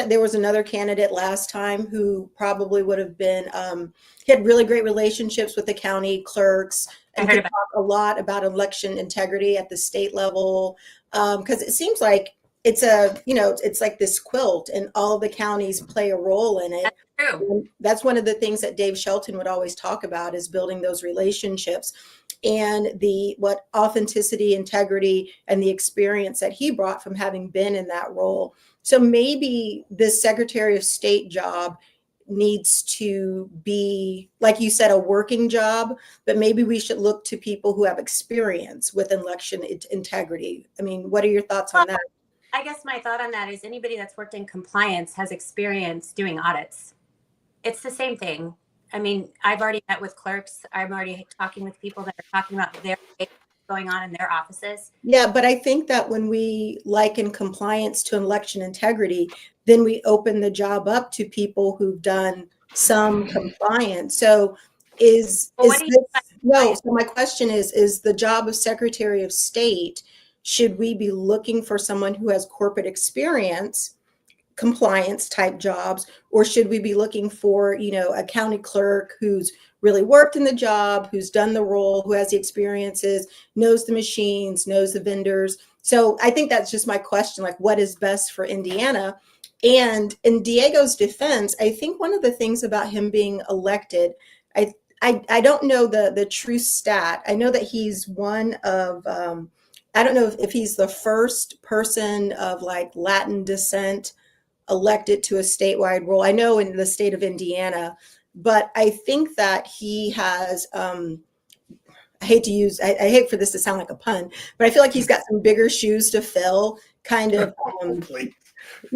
there was another candidate last time who probably would have been, he had really great relationships with the county clerks and could talk a lot about election integrity at the state level. Because it seems like it's it's like this quilt and all of the counties play a role in it. That's true. That's one of the things that Dave Shelton would always talk about, is building those relationships and what authenticity, integrity, and the experience that he brought from having been in that role. So maybe this Secretary of State job needs to be, like you said, a working job, but maybe we should look to people who have experience with election integrity. I mean, what are your thoughts on that? I guess my thought on that is anybody that's worked in compliance has experience doing audits. It's the same thing. I mean, I've already met with clerks. I'm already talking with people that are talking about their going on in their offices. Yeah, but I think that when we liken compliance to election integrity, then we open the job up to people who've done some compliance. So so my question is the job of Secretary of State, should we be looking for someone who has corporate experience, compliance type jobs, or should we be looking for, a county clerk who's really worked in the job, who's done the role, who has the experiences, knows the machines, knows the vendors? So I think that's just my question, like, what is best for Indiana? And in Diego's defense, I think one of the things about him being elected, I don't know the true stat. I know that he's one of, I don't know if he's the first person of like Latin descent elected to a statewide role. I know in the state of Indiana, but I think that he has, I hate for this to sound like a pun, but I feel like he's got some bigger shoes to fill, kind of.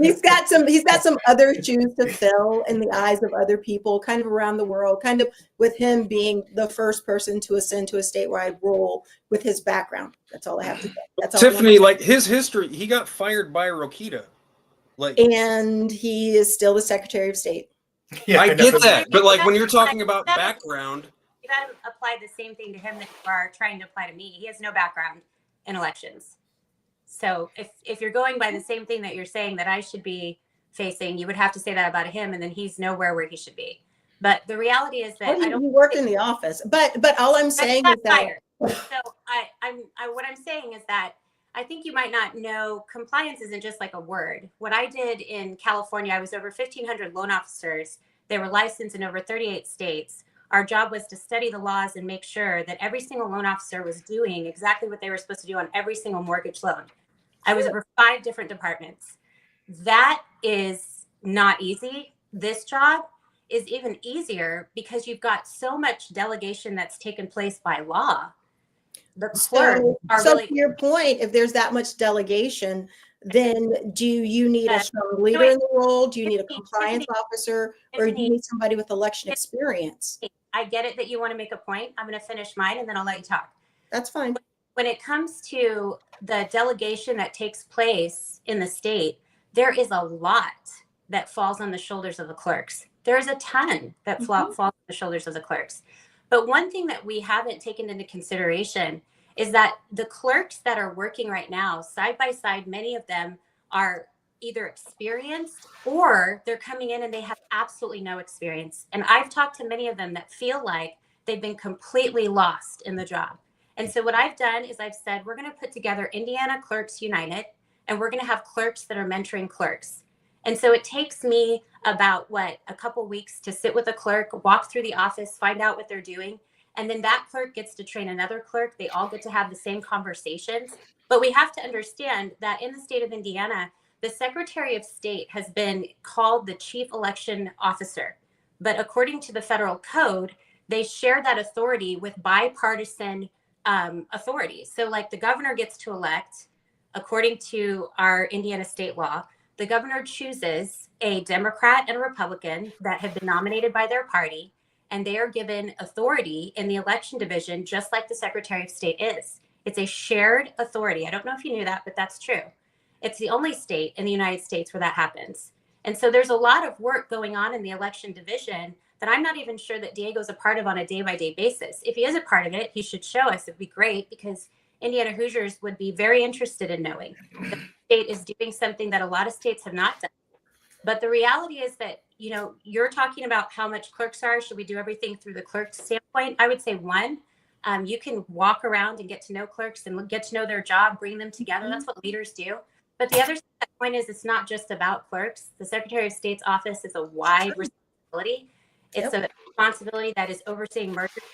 He's got some other shoes to fill in the eyes of other people, kind of around the world, kind of with him being the first person to ascend to a statewide role with his background. That's all I have to say. That's all. Tiffany, like his history, he got fired by Rokita. And he is still the Secretary of State. Yeah, I get that, but like when you're talking about background, you got to apply the same thing to him that you are trying to apply to me. He has no background in elections. So if you're going by the same thing that you're saying that I should be facing, you would have to say that about him, and then he's nowhere where he should be. But the reality is that he worked in the office. But all I'm saying is that. So what I'm saying is that I think you might not know, compliance isn't just like a word. What I did in California, I was over 1,500 loan officers. They were licensed in over 38 states. Our job was to study the laws and make sure that every single loan officer was doing exactly what they were supposed to do on every single mortgage loan. I was over 5 different departments. That is not easy. This job is even easier because you've got so much delegation that's taken place by law. The clerks to your point, if there's that much delegation, then do you need a strong leader in the role? Do you need a compliance officer, or do you need somebody with election experience? I get it that you want to make a point. I'm going to finish mine and then I'll let you talk. That's fine. when it comes to the delegation that takes place in the state, there is a lot that falls on the shoulders of the clerks. There's a ton that falls on the shoulders of the clerks. But one thing that we haven't taken into consideration is that the clerks that are working right now, side by side, many of them are either experienced or they're coming in and they have absolutely no experience. And I've talked to many of them that feel like they've been completely lost in the job. And so what I've done is I've said, we're going to put together Indiana Clerks United, and we're going to have clerks that are mentoring clerks. And so it takes me about a couple weeks to sit with a clerk, walk through the office, find out what they're doing. And then that clerk gets to train another clerk. They all get to have the same conversations. But we have to understand that in the state of Indiana, the Secretary of State has been called the Chief Election Officer. But according to the federal code, they share that authority with bipartisan authorities. So like the governor gets to elect, according to our Indiana state law, the governor chooses a Democrat and a Republican that have been nominated by their party, and they are given authority in the election division, just like the Secretary of State is. It's a shared authority. I don't know if you knew that, but that's true. It's the only state in the United States where that happens. And so there's a lot of work going on in the election division that I'm not even sure that Diego's a part of on a day-by-day basis. If he is a part of it, he should show us. It'd be great, because Indiana Hoosiers would be very interested in knowing that the state is doing something that a lot of states have not done. But the reality is that, you're talking about how much clerks are. Should we do everything through the clerk standpoint? I would say one, you can walk around and get to know clerks and get to know their job, bring them together. That's what leaders do. But the other point is it's not just about clerks. The Secretary of State's office is a wide responsibility. It's a responsibility that is overseeing mergers,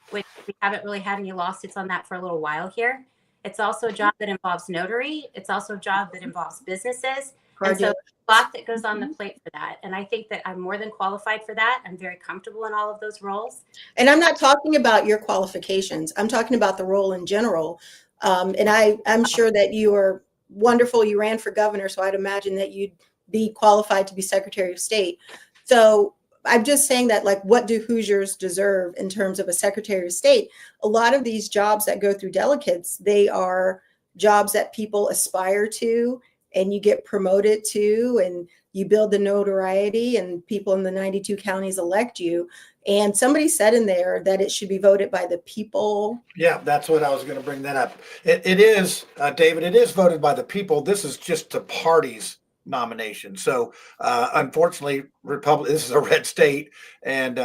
which we haven't really had any lawsuits on that for a little while here. It's also a job that involves notary. It's also a job that involves businesses. And so a lot that goes on the plate for that. And I think that I'm more than qualified for that. I'm very comfortable in all of those roles. And I'm not talking about your qualifications. I'm talking about the role in general. And I'm sure that you are wonderful. You ran for governor, so I'd imagine that you'd be qualified to be Secretary of State. So I'm just saying that, like, what do Hoosiers deserve in terms of a Secretary of State? A lot of these jobs that go through delegates, they are jobs that people aspire to, and you get promoted to, and you build the notoriety, and people in the 92 counties elect you. And somebody said in there that it should be voted by the people. Yeah, that's what I was going to bring that up. It is, David, it is voted by the people. This is just the party's nomination. So unfortunately, this is a red state, and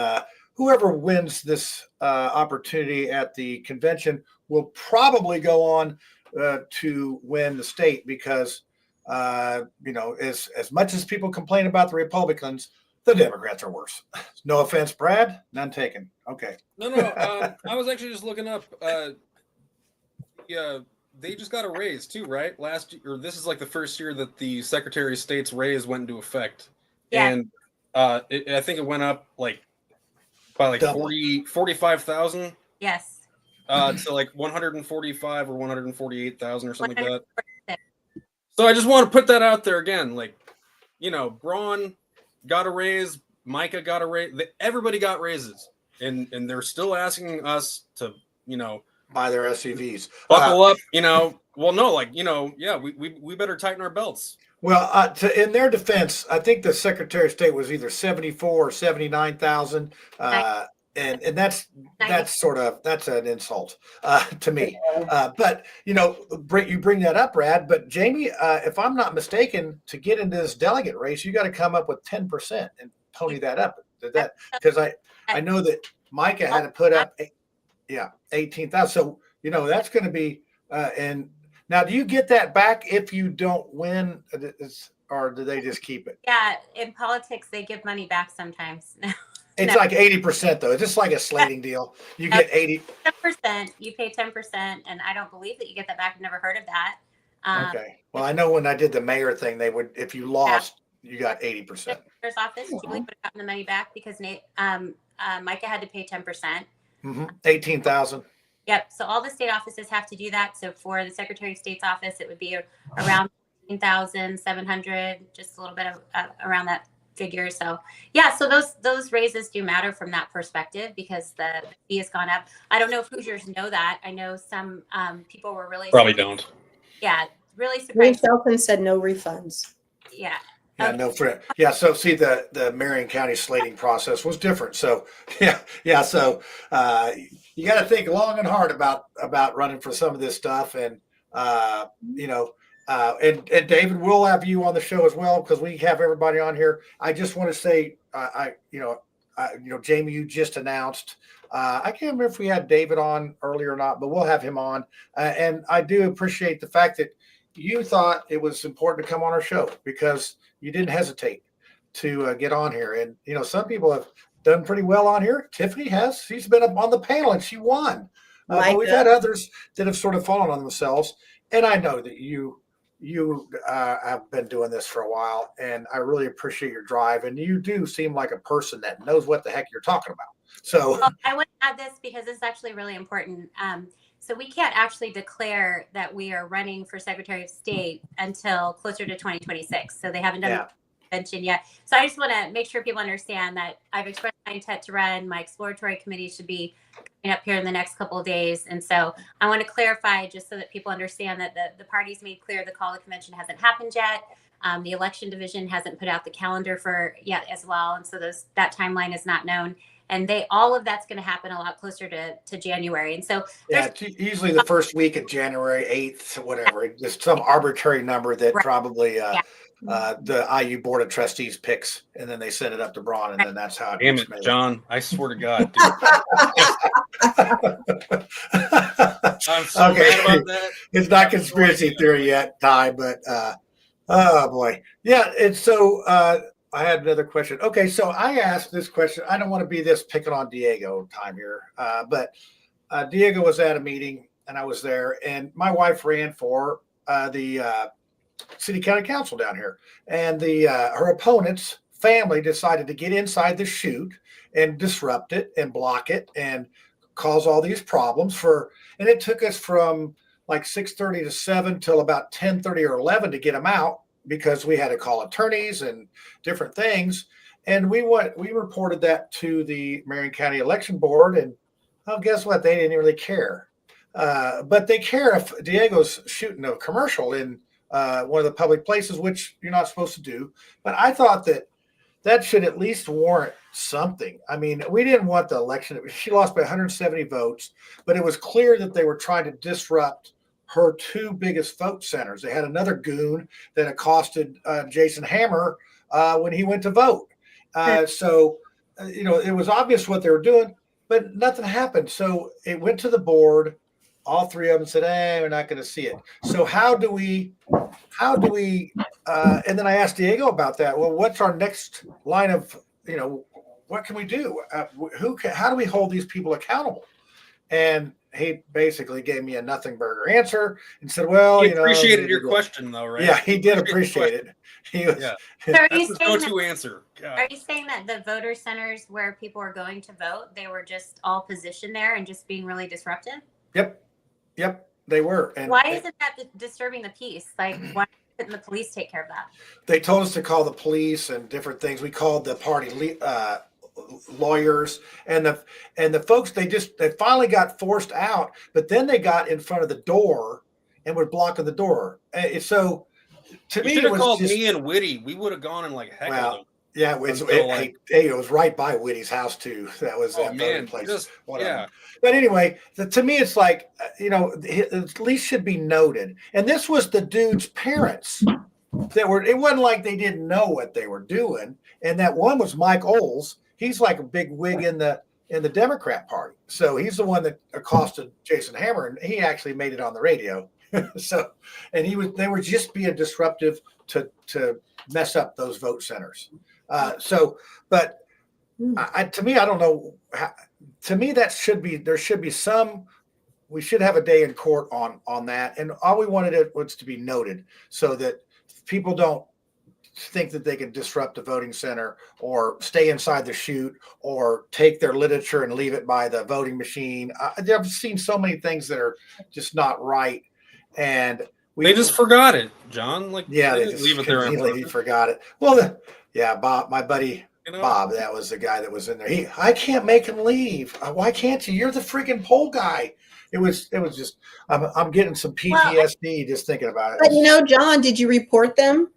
whoever wins this opportunity at the convention will probably go on to win the state, because as much as people complain about the Republicans, the Democrats are worse. No offense, Brad. None taken. Okay. No. I was actually just looking up. They just got a raise too, right? This is like the first year that the Secretary of State's raise went into effect. Yeah. And I think it went up by 45,000. Yes. To like 145 or 148,000 or something like that. So I just want to put that out there again. Braun got a raise, Micah got a raise, everybody got raises, and they're still asking us to, buy their SUVs. Buckle up, Well, no, we better tighten our belts. Well, in their defense, I think the Secretary of State was either 74 or 79,000, and that's an insult to me. But you bring that up, Brad. But Jamie, if I'm not mistaken, to get into this delegate race, you got to come up with 10% and pony that up. Because I know that Micah had to put up 18,000. So that's going to be. And now, do you get that back if you don't win, or do they just keep it? Yeah, in politics, they give money back sometimes. It's like 80% though. It's just like a slating deal. You get 80. 10%. You pay 10%, and I don't believe that you get that back. I've never heard of that. Okay. Well, I know when I did the mayor thing, they would, if you lost, you got 80%. The mayor's office, Julie would have gotten the money back because Micah had to pay 10%. 18,000. Yep. So all the state offices have to do that. So for the Secretary of State's office, it would be around 18,700, just a little bit of around that figure. So yeah, so those raises do matter from that perspective because the fee has gone up. I don't know if Hoosiers know that. I know some people were really Probably don't. Yeah, really Ray surprised. Shelton said no refunds. Yeah. Yeah, no friend. Yeah, so see the Marion County slating process was different. So yeah. So you got to think long and hard about running for some of this stuff, and and David, we'll have you on the show as well because we have everybody on here. I just want to say, Jamie, you just announced. I can't remember if we had David on earlier or not, but we'll have him on. And I do appreciate the fact that you thought it was important to come on our show because you didn't hesitate to get on here. And, some people have done pretty well on here. Tiffany has. She's been up on the panel and she won. But we've had others that have sort of fallen on themselves. And I know that you have been doing this for a while, and I really appreciate your drive. And you do seem like a person that knows what the heck you're talking about. So I would add this because it's actually really important. So we can't actually declare that we are running for Secretary of State until closer to 2026. So they haven't done the convention yet. So I just want to make sure people understand that I've expressed my intent to run. My exploratory committee should be coming up here in the next couple of days. And so I want to clarify just so that people understand that the parties made clear the call to convention hasn't happened yet. The election division hasn't put out the calendar for yet as well. And so that timeline is not known. And all of that's going to happen a lot closer to January. And so usually the first week of January 8th, whatever, just some arbitrary number that probably the IU Board of Trustees picks, and then they send it up to Braun, and then that's how it Damn gets it, made. John. I swear to God, dude. I'm so mad about that. It's not conspiracy theory yet, Ty, but oh boy. Yeah, and so I had another question. Okay, so I asked this question. I don't want to be this picking on Diego time here, but Diego was at a meeting, and I was there, and my wife ran for the city county council down here, and her opponent's family decided to get inside the chute and disrupt it and block it and cause all these problems and it took us from like 6:30 to 7 till about 10:30 or 11 to get them out because we had to call attorneys and different things. And we reported that to the Marion County Election Board, and guess what? They didn't really care. But they care if Diego's shooting a commercial in one of the public places, which you're not supposed to do. But I thought that should at least warrant something. I mean, we didn't want the election. She lost by 170 votes, but it was clear that they were trying to disrupt her two biggest vote centers. They had another goon that accosted Jason Hammer when he went to vote. So it was obvious what they were doing, but nothing happened. So it went to the board. All three of them said, we're not going to see it. So how do we, and then I asked Diego about that. Well, what's our next line of, what can we do? How do we hold these people accountable? And he basically gave me a nothing burger answer and said, well, he appreciated your question though, right? Yeah, he did appreciate it. He was, So are you that's his saying go-to answer. God. Are you saying that the voter centers where people are going to vote, they were just all positioned there and just being really disruptive? Yep, they were. And why isn't that disturbing the peace? Like, why couldn't the police take care of that? They told us to call the police and different things. We called the party lawyers and the folks. They finally got forced out, but then they got in front of the door and were blocking the door. So to me, it was called just, me and Whitty. We would have gone and heckled them. Yeah, it was right by Whitty's house too. That was that man, place. Yeah. But anyway, to me, it's like at least should be noted. And this was the dude's parents that were. It wasn't like they didn't know what they were doing. And that one was Mike Oles. He's like a big wig in the Democrat Party. So he's the one that accosted Jason Hammer, and he actually made it on the radio. So, and they were just being disruptive to mess up those vote centers. But to me, I don't know. To me, there should be some. We should have a day in court on that, and all we wanted was to be noted so that people don't think that they can disrupt the voting center or stay inside the chute or take their literature and leave it by the voting machine. I've seen so many things that are just not right, and they just forgot it, John. Like, yeah, they just leave it there. He forgot it. Well, Yeah, Bob, my buddy You know? Bob, that was the guy that was in there. I can't make him leave. Why can't you? You're the freaking poll guy. It was just. I'm getting some PTSD just thinking about it. But John, did you report them?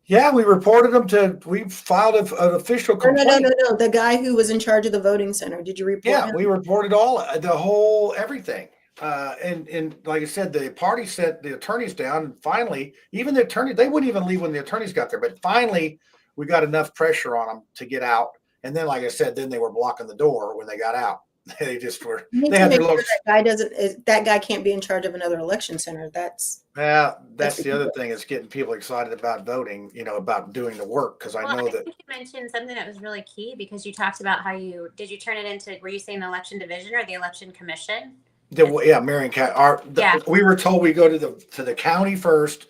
Yeah, we reported them we filed an official complaint. No. The guy who was in charge of the voting center. Did you report him? Yeah, we reported everything. And like I said, the party sent the attorneys down, and finally, even the attorney, they wouldn't even leave when the attorneys got there. But finally, we got enough pressure on them to get out. And then, like I said, then they were blocking the door when they got out. They just were. They had their little. That guy can't be in charge of another election center. That's the other thing is getting people excited about voting. About doing the work, because I know that. I think you mentioned something that was really key, because you talked about how did you turn it into? Were you saying the election division or the election commission? Marion County. We were told we go to the county first,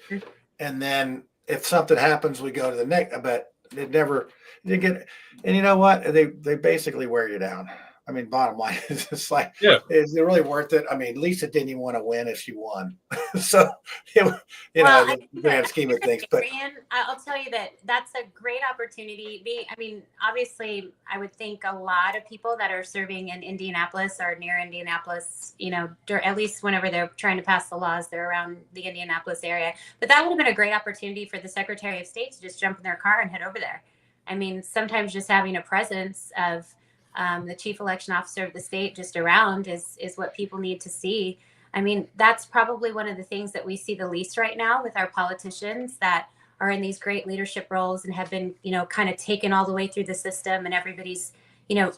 and then if something happens, we go to the next. But it never did get. And you know what? They basically wear you down. I mean, bottom line is it's like, is it really worth it? I mean, Lisa didn't even want to win if she won. So, the grand scheme of things. But I'll tell you that's a great opportunity. Obviously, I would think a lot of people that are serving in Indianapolis or near Indianapolis, at least whenever they're trying to pass the laws, they're around the Indianapolis area. But that would have been a great opportunity for the Secretary of State to just jump in their car and head over there. I mean, sometimes just having a presence of the chief election officer of the state just around is what people need to see. I mean, that's probably one of the things that we see the least right now with our politicians that are in these great leadership roles and have been, kind of taken all the way through the system, and everybody's,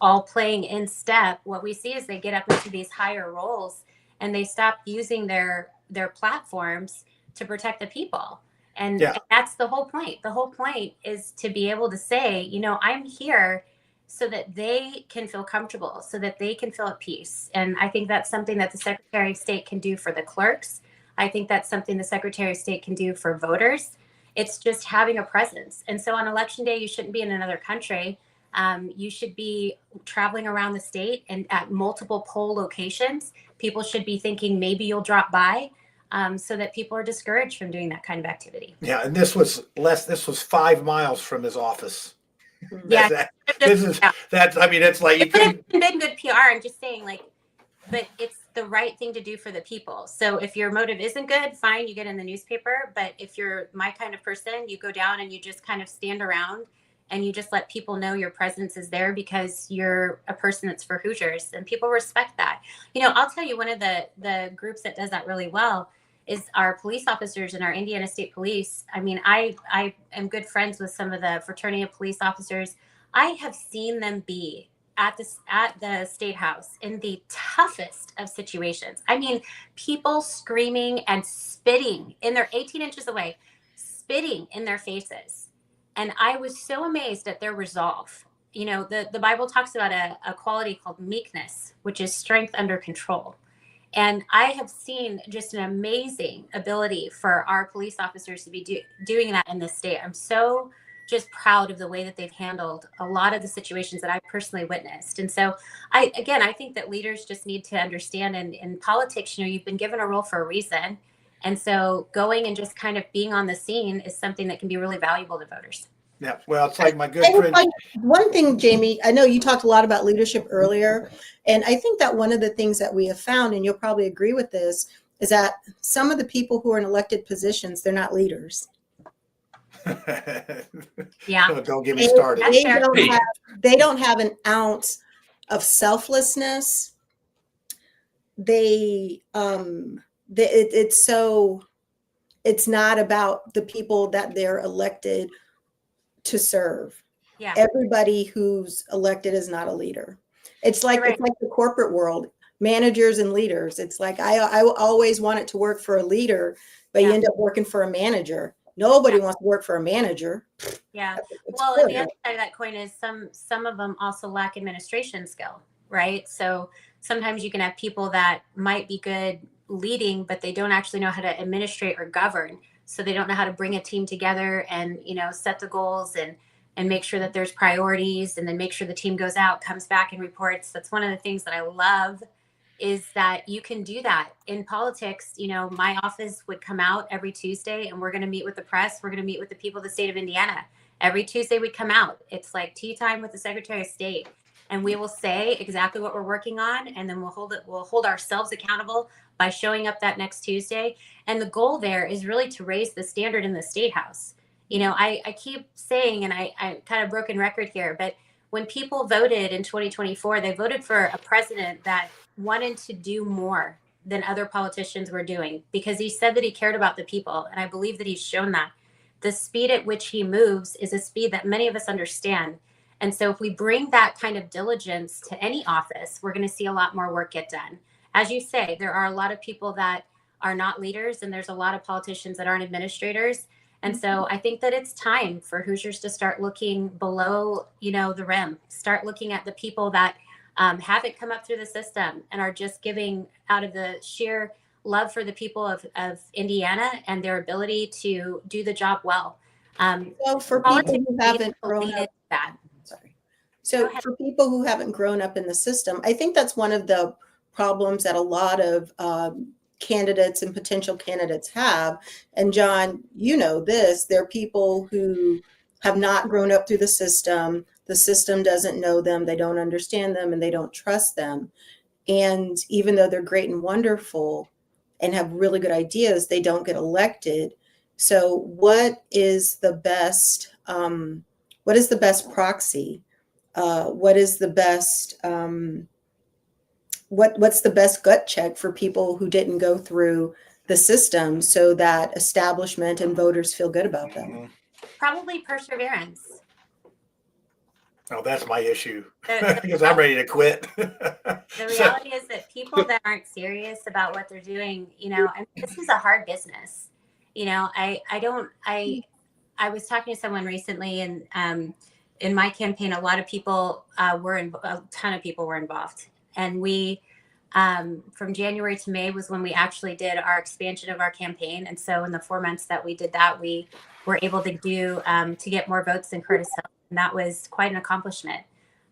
all playing in step. What we see is they get up into these higher roles and they stop using their platforms to protect the people. And that's the whole point. The whole point is to be able to say, I'm here so that they can feel comfortable, so that they can feel at peace. And I think that's something that the Secretary of State can do for the clerks. I think that's something the Secretary of State can do for voters. It's just having a presence. And so on Election Day, you shouldn't be in another country. You should be traveling around the state and at multiple poll locations. People should be thinking maybe you'll drop by, so that people are discouraged from doing that kind of activity. Yeah, and this was 5 miles from his office. Yeah, it's like it could have been good PR. I'm just saying, but it's the right thing to do for the people. So if your motive isn't good, fine, you get in the newspaper. But if you're my kind of person, you go down and you just kind of stand around and you just let people know your presence is there because you're a person that's for Hoosiers, and people respect that. I'll tell you, one of the groups that does that really well is our police officers in our Indiana State Police. I mean, I am good friends with some of the fraternity of police officers. I have seen them be at the State House in the toughest of situations. I mean, people screaming and spitting in their 18 inches away, spitting in their faces. And I was so amazed at their resolve. The Bible talks about a quality called meekness, which is strength under control. And I have seen just an amazing ability for our police officers to be doing that in this state. I'm so just proud of the way that they've handled a lot of the situations that I personally witnessed. And so I think that leaders just need to understand in politics, you've been given a role for a reason. And so going and just kind of being on the scene is something that can be really valuable to voters. Yeah, well, it's like my good friend. One thing, Jamie, I know you talked a lot about leadership earlier, and I think that one of the things that we have found, and you'll probably agree with this, is that some of the people who are in elected positions, they're not leaders. Yeah. Oh, don't get me started. They don't have an ounce of selflessness. It's not about the people that they're elected to serve. Yeah. Everybody who's elected is not a leader. It's like It's like the corporate world, managers and leaders. It's like I always wanted to work for a leader, but you end up working for a manager. Nobody wants to work for a manager. Yeah. Well, and the other side of that coin is some of them also lack administration skill, right? So sometimes you can have people that might be good leading, but they don't actually know how to administrate or govern. So they don't know how to bring a team together and, set the goals and make sure that there's priorities, and then make sure the team goes out, comes back and reports. That's one of the things that I love, is that you can do that in politics. My office would come out every Tuesday and we're going to meet with the press. We're going to meet with the people of the state of Indiana. Every Tuesday we come out. It's like tea time with the Secretary of State. And we will say exactly what we're working on, and then we'll hold ourselves accountable by showing up that next Tuesday. And the goal there is really to raise the standard in the State House. You know, I keep saying, and I kind of broken record here, but when people voted in 2024, they voted for a president that wanted to do more than other politicians were doing, because he said that he cared about the people. And I believe that he's shown that. The speed at which he moves is a speed that many of us understand. And so if we bring that kind of diligence to any office, we're going to see a lot more work get done. As you say, there are a lot of people that are not leaders, and there's a lot of politicians that aren't administrators. And so I think that it's time for Hoosiers to start looking below, you know, the rim, start looking at the people that haven't come up through the system and are just giving out of the sheer love for the people of Indiana and their ability to do the job well. So for people who haven't grown up, So for people who haven't grown up in the system, I think that's one of the problems that a lot of candidates and potential candidates have. And John, you know this, there are people who have not grown up through the system. The system doesn't know them, they don't understand them, and they don't trust them. And even though they're great and wonderful and have really good ideas, they don't get elected. So what is the best proxy? What is the best what's the best gut check for people who didn't go through the system so that establishment and voters feel good about them? Probably perseverance. Oh, that's my issue because I'm ready to quit. The reality is that people that aren't serious about what they're doing, you know, I mean, this is a hard business. You know, I was talking to someone recently, and in my campaign, a lot of people a ton of people were involved. And we, from January to May was when we actually did our expansion of our campaign. And so in the 4 months that we did that, we were able to do, to get more votes than Curtis Hill. And that was quite an accomplishment.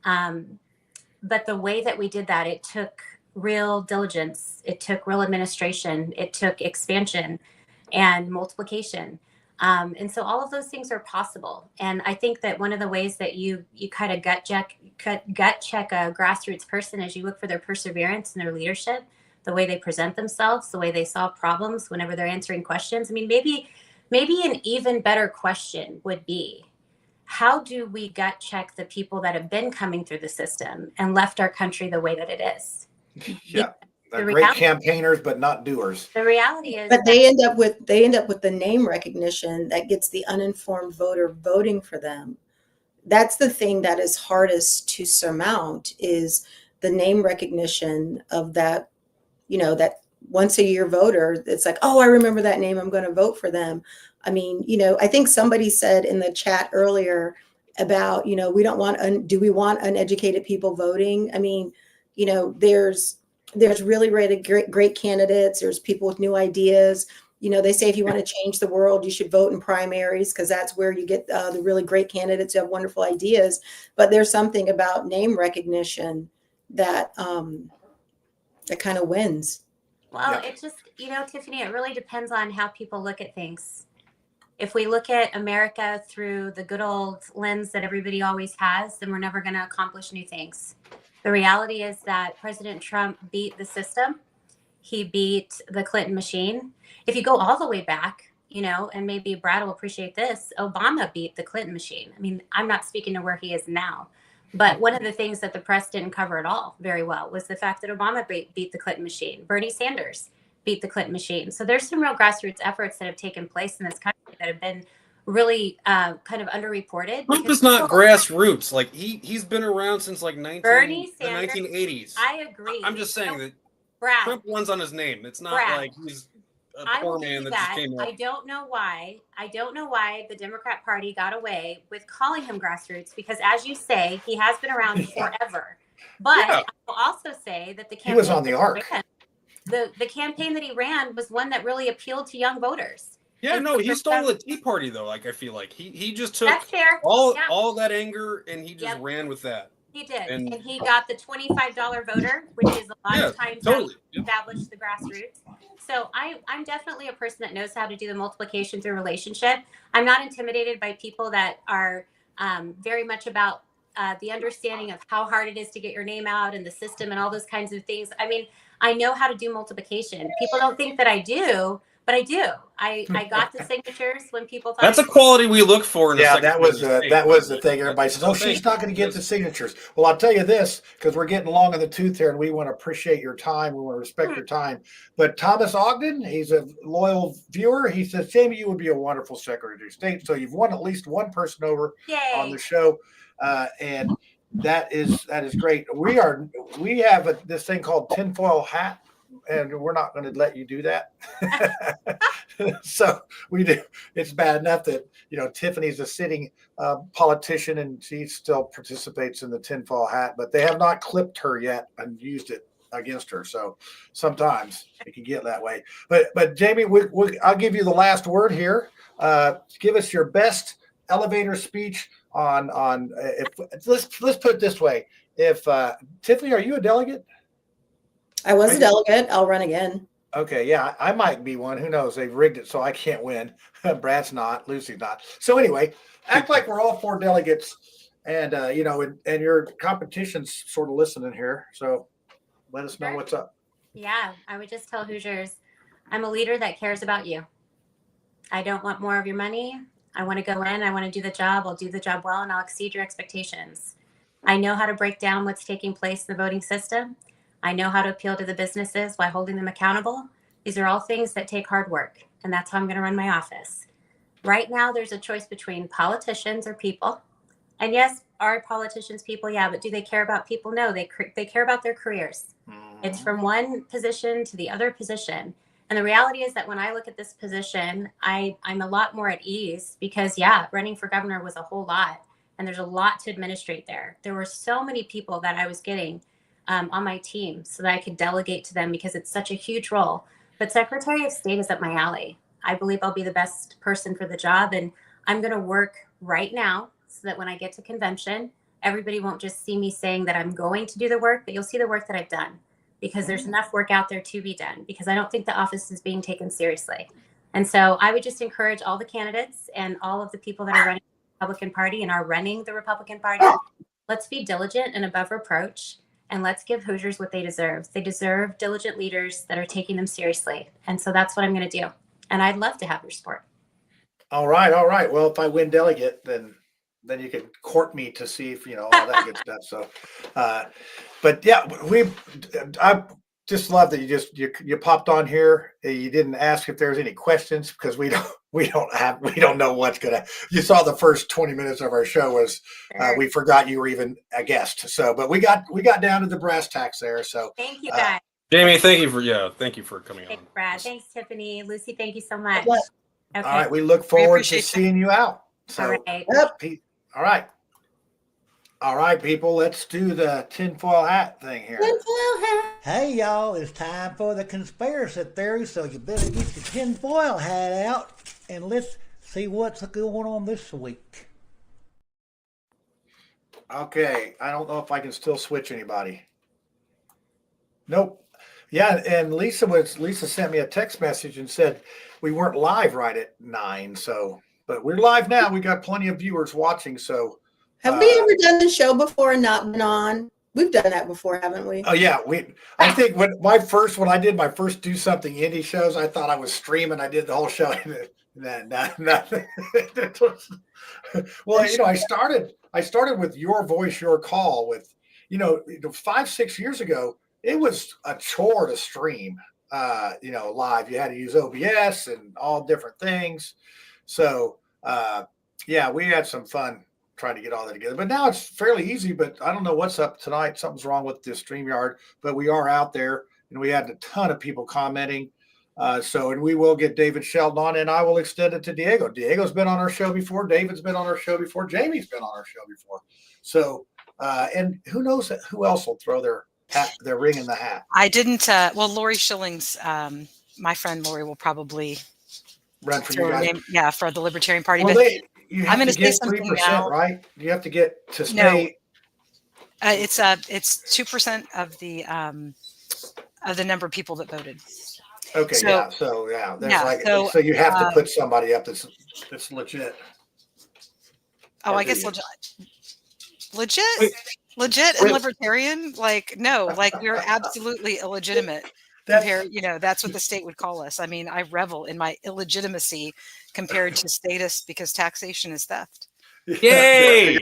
But the way that we did that, it took real diligence. It took real administration. It took expansion and multiplication. And so all of those things are possible. And I think that one of the ways that you kind of gut check a grassroots person is you look for their perseverance and their leadership, the way they present themselves, the way they solve problems whenever they're answering questions. I mean, maybe an even better question would be, how do we gut check the people that have been coming through the system and left our country the way that it is? Yeah. They're great campaigners, but not doers. The reality is, but they end up with the name recognition that gets the uninformed voter voting for them. That's the thing that is hardest to surmount, is the name recognition of that, you know, that once a year voter. It's like, oh, I remember that name, I'm going to vote for them. I mean, you know, I think somebody said in the chat earlier about, you know, do we want uneducated people voting? I mean, you know, there's really great candidates. There's people with new ideas. You know, they say if you want to change the world, you should vote in primaries, because that's where you get the really great candidates who have wonderful ideas. But there's something about name recognition that that kind of wins. Well, it just, you know, Tiffany, it really depends on how people look at things. If we look at America through the good old lens that everybody always has, then we're never going to accomplish new things. The reality is that President Trump beat the system. He beat the Clinton machine. If you go all the way back, you know, and maybe Brad will appreciate this, Obama beat the Clinton machine. I mean, I'm not speaking to where he is now, but one of the things that the press didn't cover at all very well was the fact that Obama beat the Clinton machine. Bernie Sanders beat the Clinton machine. So there's some real grassroots efforts that have taken place in this country that have been really kind of underreported. Trump is not grassroots. Like he's been around since like the 1980s. I agree. I'm just saying that Brad, Trump runs on his name. It's not like he's a poor man that just came out. I don't know why the Democrat Party got away with calling him grassroots, because as you say, he has been around forever. But I will also say that the campaign he was on the arc. The campaign that he ran was one that really appealed to young voters. Yeah, no, he stole the Tea Party though. Like I feel like he just took That's fair. all that anger and he just ran with that. He did, And- and he got the $25 voter, which is a lot Yeah, of times totally. how to establish the grassroots. So I'm definitely a person that knows how to do the multiplication through relationship. I'm not intimidated by people that are very much about the understanding of how hard it is to get your name out and the system and all those kinds of things. I mean, I know how to do multiplication. People don't think that I do, but I do. I got the signatures when people thought That's a quality we look for in a Yeah, Secretary of State. that was the thing. Everybody says, "Oh, she's not going to get the signatures." Well, I'll tell you this, because we're getting long in the tooth here, and we want to appreciate your time. We want to respect your time. But Thomas Ogden, he's a loyal viewer. He says, "Jamie, you would be a wonderful Secretary of State." So you've won at least one person over on the show, and that is great. We have this thing called tinfoil hat. And we're not going to let you do that. So we do. It's bad enough that, Tiffany's a sitting politician and she still participates in the tinfoil hat, but they have not clipped her yet and used it against her. So sometimes it can get that way. But Jamie, I'll give you the last word here. Give us your best elevator speech on let's put it this way. If Tiffany, are you a delegate? I was a delegate. I'll run again. Okay, yeah, I might be one. Who knows? They've rigged it so I can't win. Brad's not. Lucy's not. So anyway, act like we're all 4 delegates, and and your competition's sort of listening here. So let us know what's up. Yeah, I would just tell Hoosiers, I'm a leader that cares about you. I don't want more of your money. I want to go in. I want to do the job. I'll do the job well, and I'll exceed your expectations. I know how to break down what's taking place in the voting system. I know how to appeal to the businesses while holding them accountable. These are all things that take hard work, and that's how I'm going to run my office. Right now, there's a choice between politicians or people. And yes, are politicians people? Yeah, but do they care about people? No, they care about their careers. It's from one position to the other position. And the reality is that when I look at this position, I'm a lot more at ease because, running for governor was a whole lot. And there's a lot to administrate there. There were so many people that I was getting on my team so that I could delegate to them because it's such a huge role. But Secretary of State is up my alley. I believe I'll be the best person for the job. And I'm going to work right now so that when I get to convention, everybody won't just see me saying that I'm going to do the work, but you'll see the work that I've done because there's enough work out there to be done because I don't think the office is being taken seriously. And so I would just encourage all the candidates and all of the people that are running the Republican Party and are running the Republican Party, let's be diligent and above reproach. And let's give Hoosiers what they deserve. They deserve diligent leaders that are taking them seriously. And so that's what I'm going to do. And I'd love to have your support. All right. Well, if I win delegate, then you can court me to see if, all that good stuff. So, but yeah, I just love that you popped on here. You didn't ask if there's any questions because we don't know what's gonna. You saw the first 20 minutes of our show was we forgot you were even a guest. So, but we got down to the brass tacks there. So thank you guys. Jamie, thank you for coming Thanks, on. Brad. Thanks, Tiffany. Lucy, thank you so much. Okay. All right, we look forward to seeing you out. So, All right. All right. All right, people, let's do the tinfoil hat thing here. Hey, y'all, it's time for the conspiracy theory, so you better get your tinfoil hat out and let's see what's going on this week. Okay, I don't know if I can still switch anybody. Nope. Yeah, and Lisa sent me a text message and said we weren't live right at 9, so but we're live now. We got plenty of viewers watching, so Have we ever done the show before and not been on? We've done that before, haven't we? Oh yeah, I think when I did my first Do Something Indie shows, I thought I was streaming. I did the whole show. Nothing. Well, I started with Your Voice, Your Call with, 5-6 years ago, it was a chore to stream, live. You had to use OBS and all different things. So, we had some fun trying to get all that together. But now it's fairly easy, but I don't know what's up tonight. Something's wrong with this StreamYard, but we are out there, and we had a ton of people commenting. And we will get David Sheldon on, and I will extend it to Diego. Diego's been on our show before. David's been on our show before. Jamie's been on our show before. So, and who knows who else will throw their ring in the hat. I didn't. Lori Schilling's, my friend Lori will probably run for you guys. For the Libertarian Party. Well, but you have to get 3%, right? You have to get to stay. It's 2% of the number of people that voted. Okay, So, yeah. So yeah, there's yeah, like so, so you have to put somebody up that's legit. Oh, Or I do guess you? legit and Wait. libertarian. Like, no, like we're absolutely illegitimate. Compared, that's what the state would call us. I mean, I revel in my illegitimacy compared to statists because taxation is theft. Yay!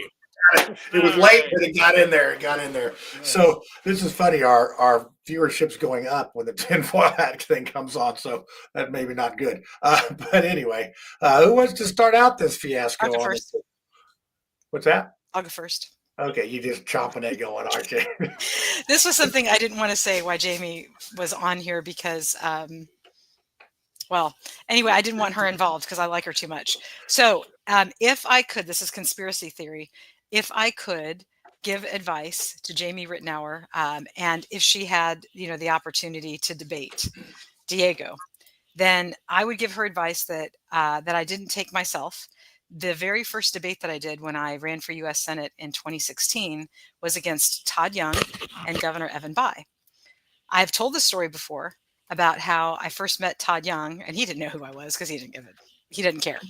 It was late, but it got in there. It got in there. So this is funny. Our viewership's going up when the tinfoil hat thing comes on. So that maybe not good. But anyway, who wants to start out this fiasco? I'll go On first. this? What's that? I'll go first. Okay, you just chomping it going, aren't you? This was something I didn't want to say why Jamie was on here because, well, anyway, I didn't want her involved because I like her too much. So if I could, this is conspiracy theory, if I could give advice to Jamie Reitenour, and if she had, the opportunity to debate Diego, then I would give her advice that I didn't take myself. The very first debate that I did when I ran for U.S. Senate in 2016 was against Todd Young and Governor Evan Bayh. I've told the story before about how I first met Todd Young, and he didn't know who I was because he didn't care.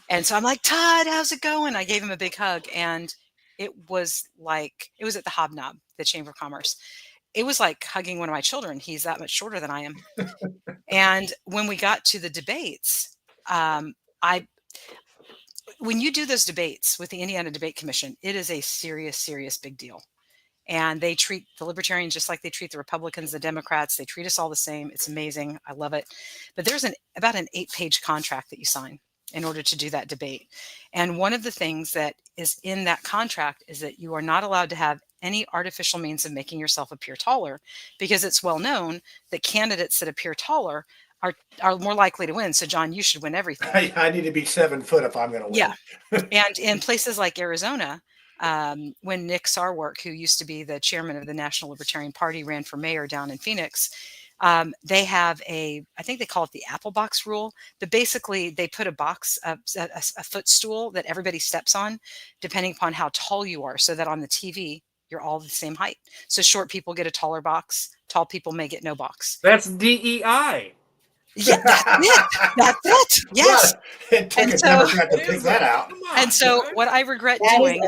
And so I'm like, Todd, how's it going? I gave him a big hug, and it was at the Hobnob, the Chamber of Commerce. It was like hugging one of my children. He's that much shorter than I am. And when we got to the debates, when you do those debates with the Indiana Debate Commission, it is a serious, serious big deal. And they treat the libertarians just like they treat the Republicans, the Democrats. They treat us all the same. It's amazing. I love it. But there's about an 8-page contract that you sign in order to do that debate. And one of the things that is in that contract is that you are not allowed to have any artificial means of making yourself appear taller, because it's well known that candidates that appear taller are more likely to win. So, John, you should win everything. I need to be 7 foot if I'm going to win. Yeah. And in places like Arizona, when Nick Sarwark, who used to be the chairman of the National Libertarian Party, ran for mayor down in Phoenix, they have I think they call it the apple box rule, but basically they put a box, a footstool that everybody steps on, depending upon how tall you are, so that on the TV, you're all the same height. So short people get a taller box. Tall people may get no box. That's DEI. Yeah, that's it. Yes. Well, it took a Democrat to pick that out. And so what I regret doing,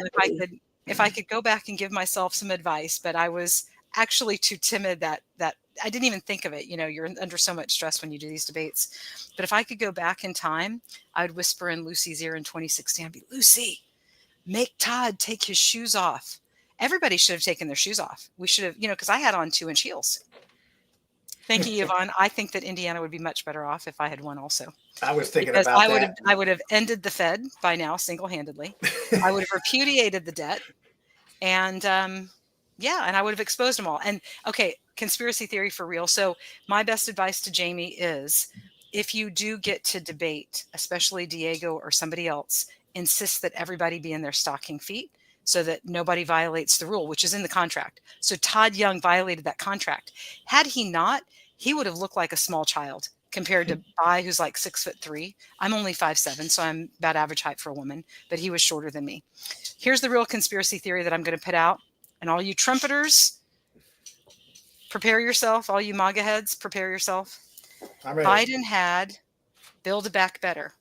if I could go back and give myself some advice, but I was actually too timid that I didn't even think of it. You're under so much stress when you do these debates. But if I could go back in time, I would whisper in Lucy's ear in 2016, I'd be, Lucy, make Todd take his shoes off. Everybody should have taken their shoes off. We should have, because I had on 2-inch heels. Thank you, Yvonne. I think that Indiana would be much better off if I had one also. I was thinking because about that. I would have ended the Fed by now single-handedly. I would have repudiated the debt. And and I would have exposed them all. And okay, conspiracy theory for real. So my best advice to Jamie is, if you do get to debate, especially Diego or somebody else, insist that everybody be in their stocking feet so that nobody violates the rule, which is in the contract. So Todd Young violated that contract. Had he not, he would have looked like a small child compared to Bayh, who's like 6'3". I'm only 5'7", so I'm about average height for a woman, but he was shorter than me. Here's the real conspiracy theory that I'm going to put out. And all you trumpeters, prepare yourself. All you MAGA heads, prepare yourself. I'm ready. Biden had Build Back Better.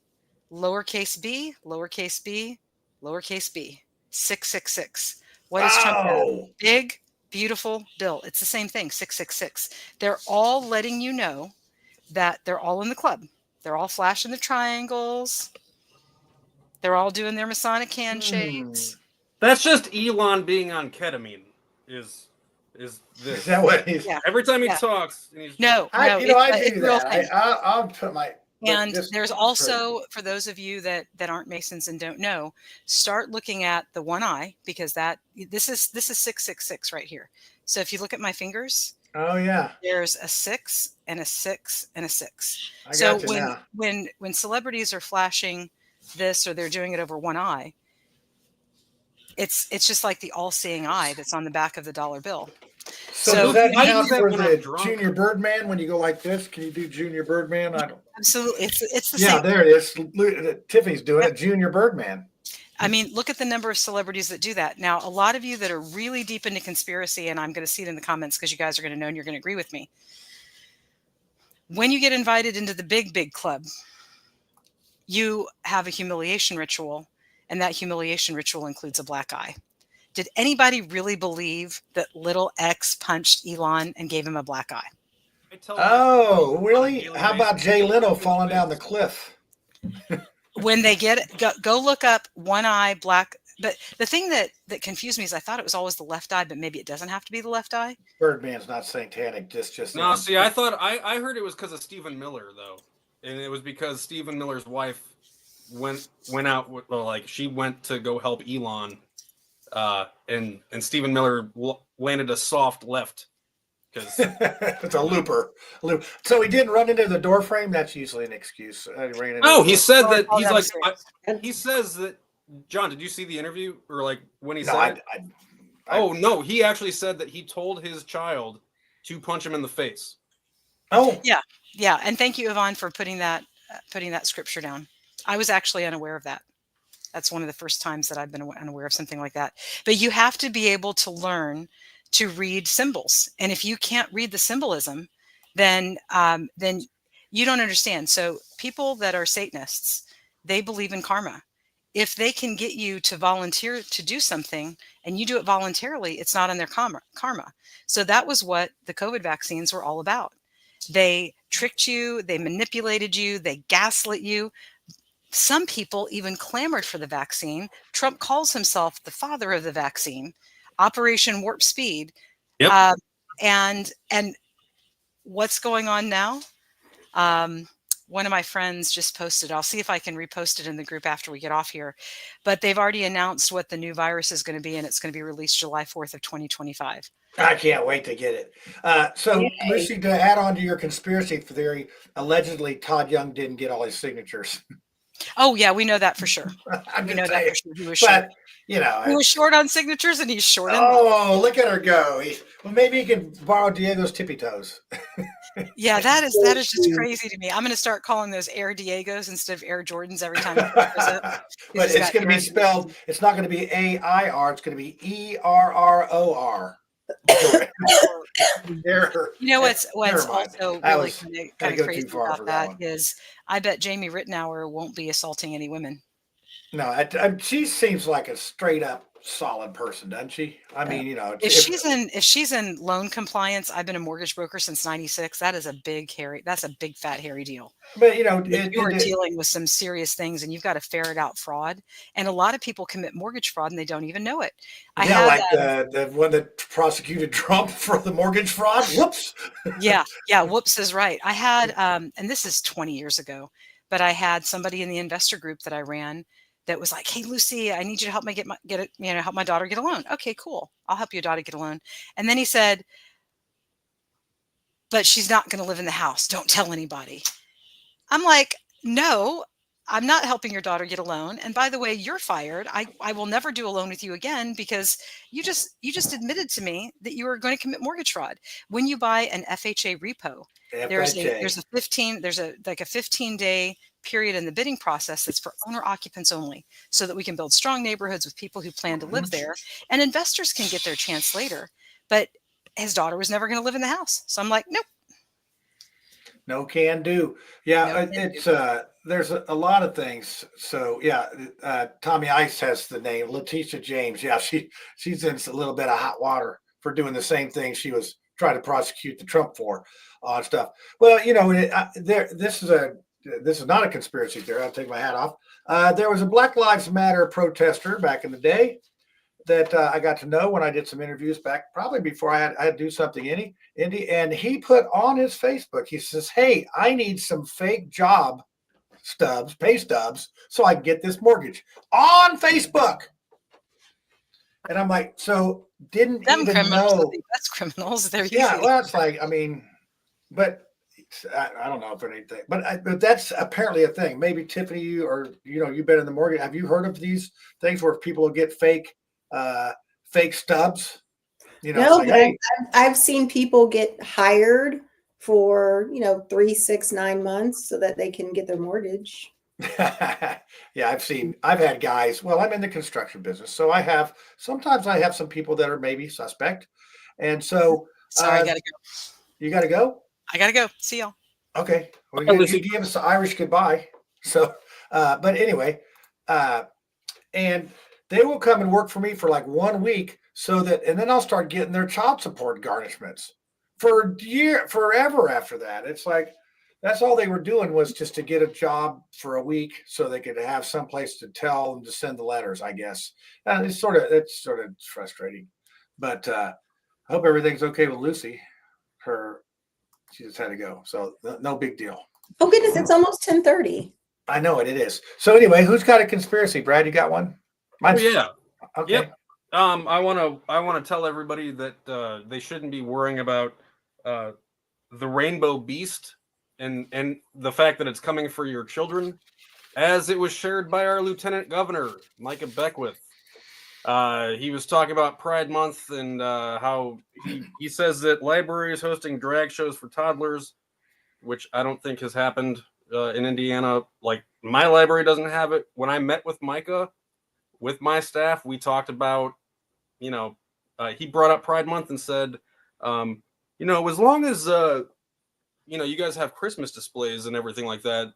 Lowercase b, lowercase b, lowercase b. 666. What is Trump have? Big, beautiful bill. It's the same thing, 666. They're all letting you know that they're all in the club. They're all flashing the triangles. They're all doing their Masonic handshakes. That's just Elon being on ketamine. Is this? Is that what he's? Yeah. Every time he talks. No, I do that. I'll put my. And there's also, for those of you that aren't Masons and don't know, start looking at the one eye, because this is 666 right here. So if you look at my fingers, oh yeah, there's a 6 and a 6 and a 6. So when celebrities are flashing this, or they're doing it over one eye, it's just like the all-seeing eye that's on the back of the dollar bill. So does that count for the Junior Birdman when you go like this? Can you do Junior Birdman? I don't. Absolutely, it's the same. Yeah, there it is. Tiffany's doing it. Junior Birdman. I mean, look at the number of celebrities that do that. Now, a lot of you that are really deep into conspiracy, and I'm going to see it in the comments because you guys are going to know and you're going to agree with me. When you get invited into the big club, you have a humiliation ritual, and that humiliation ritual includes a black eye. Did anybody really believe that little X punched Elon and gave him a black eye? Oh, really? How about Jay Leno falling down the cliff? When they get it, go look up one eye black. But the thing that confused me is I thought it was always the left eye, but maybe it doesn't have to be the left eye. Birdman's not satanic. Just no. See, I thought I heard it was because of Stephen Miller though, and it was because Stephen Miller's wife went out with, like, she went to go help Elon, and Stephen Miller landed a soft left. Because it's a looper. So he didn't run into the door frame. That's usually an excuse. He said that he's like. He says that. John, did you see the interview or like when he said? No, he actually said that he told his child to punch him in the face. Oh, yeah, and thank you, Yvonne, for putting that scripture down. I was actually unaware of that. That's one of the first times that I've been unaware of something like that. But you have to be able to learn to read symbols, and if you can't read the symbolism, then you don't understand. So people that are Satanists, they believe in karma. If they can get you to volunteer to do something and you do it voluntarily, it's not in their karma. So that was what the COVID vaccines were all about. They tricked you, they manipulated you, they gaslit you. Some people even clamored for the vaccine. Trump calls himself the father of the vaccine. Operation Warp Speed. Yep. And what's going on now? One of my friends just posted, I'll see if I can repost it in the group after we get off here, but they've already announced what the new virus is going to be, and it's going to be released July 4th of 2025. I can't wait to get it. So, Lucy, to add on to your conspiracy theory, allegedly Todd Young didn't get all his signatures. Oh, yeah, we know that for sure. We know that for sure. He was short. You know, he was short on signatures, and he's short on. Oh, look at her go! Well, maybe he can borrow Diego's tippy toes. Yeah, that is just crazy to me. I'm going to start calling those Air Diegos instead of Air Jordans every time I visit. But it's going to be spelled. It's not going to be AIR. It's going to be ERROR. You know what's also really kind of crazy about that is I bet Jamie Reitenour won't be assaulting any women. No, she seems like a straight up solid person, doesn't she? I mean, you know, if she's in loan compliance, I've been a mortgage broker since '96. That is a big fat hairy deal. But you know, you're dealing with some serious things, and you've got to ferret out fraud. And a lot of people commit mortgage fraud, and they don't even know it. The one that prosecuted Trump for the mortgage fraud. Whoops. Yeah, whoops is right. I had, and this is 20 years ago, but I had somebody in the investor group that I ran that was like, "Hey, Lucy, I need you to help me help my daughter get a loan." Okay, cool. I'll help your daughter get a loan. And then he said, "But she's not going to live in the house. Don't tell anybody." I'm like, "No, I'm not helping your daughter get a loan. And by the way, you're fired. I will never do a loan with you again because you just admitted to me that you were going to commit mortgage fraud. When you buy an FHA repo, there's a 15-day period in the bidding process that's for owner occupants only, so that we can build strong neighborhoods with people who plan to live there, and investors can get their chance later." But his daughter was never going to live in the house. So I'm like, nope. No can do. Yeah, there's a lot of things. So yeah, Tommy Ice has the name Letitia James. Yeah, she's in a little bit of hot water for doing the same thing she was trying to prosecute the Trump for on stuff. Well, you know, this is not a conspiracy theory. I'll take my hat off. There was a Black Lives Matter protester back in the day that I got to know when I did some interviews back, probably before I had to do something in Indy, and he put on his Facebook, he says, "Hey, I need some fake job pay stubs, so I can get this mortgage," on Facebook. And I'm like, so didn't Them even criminals, know. That's criminals. They're Yeah, easy. well, it's like, I mean, but I don't know if anything, but that's apparently a thing. Maybe Tiffany, you've been in the mortgage. Have you heard of these things where people will get fake stubs? You know, No, like, but hey. I've seen people get hired for 3, 6, 9 months so that they can get their mortgage. Yeah, I've had guys. Well, I'm in the construction business, so sometimes I have some people that are maybe suspect, and so Sorry, I gotta go. you got to go. I gotta go. See y'all. Okay, well, Bye, you Lucy. gave us the Irish goodbye. So, but anyway, and they will come and work for me for like 1 week, and then I'll start getting their child support garnishments forever after that. It's like that's all they were doing was just to get a job for a week so they could have someplace to tell them to send the letters, I guess. It's sort of frustrating, but I hope everything's okay with Lucy. She just had to go, so no big deal. Oh goodness, it's almost 10:30. I know it is. So anyway, who's got a conspiracy? Brad, you got one? Oh, yeah. Okay. Yep. I want to tell everybody that they shouldn't be worrying about the rainbow beast and the fact that it's coming for your children, as it was shared by our Lieutenant Governor Micah Beckwith. He was talking about Pride Month and how he says that libraries hosting drag shows for toddlers, which I don't think has happened in Indiana. Like, my library doesn't have it. When I met with Micah, with my staff, we talked about, he brought up Pride Month and said, as long as, you guys have Christmas displays and everything like that,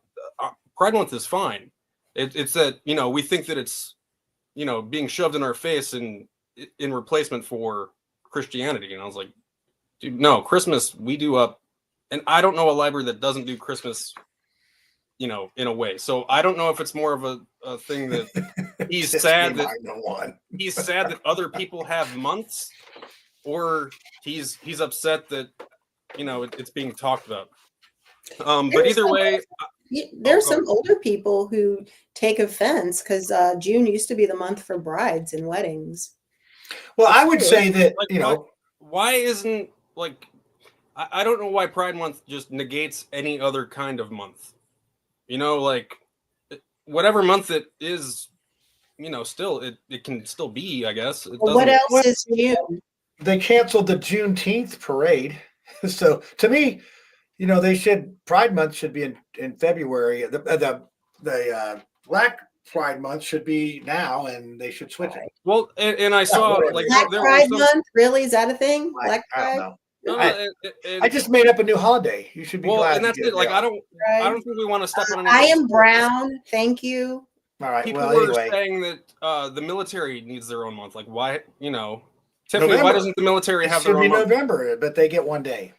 Pride Month is fine. It's that, we think that it's, being shoved in our face in replacement for Christianity. And I was like, dude, no, Christmas, we do up. And I don't know a library that doesn't do Christmas, in a way. So I don't know if it's more of a thing that he's sad that other people have months, or he's upset that, it's being talked about. But either way, there's some older people who take offense because June used to be the month for brides and weddings. Well, I would say that, why isn't, like, I don't know why Pride Month just negates any other kind of month. Like, whatever month it is, still, it can still be, I guess. Well, what else is June? They canceled the Juneteenth parade. So to me, Pride Month should be in February. The Black Pride Month should be now, and they should switch it. Well, and I saw Black Pride Month. Really, is that a thing? Black Pride. I don't know. I just made up a new holiday. You should be glad. And that's it. Like, I don't think we want to step on. I am brown. Thank you. All right. People well, are anyway. saying that the military needs their own month. Like, why? Tiffany, November. Why doesn't the military have their own month? It should be November, but they get 1 day.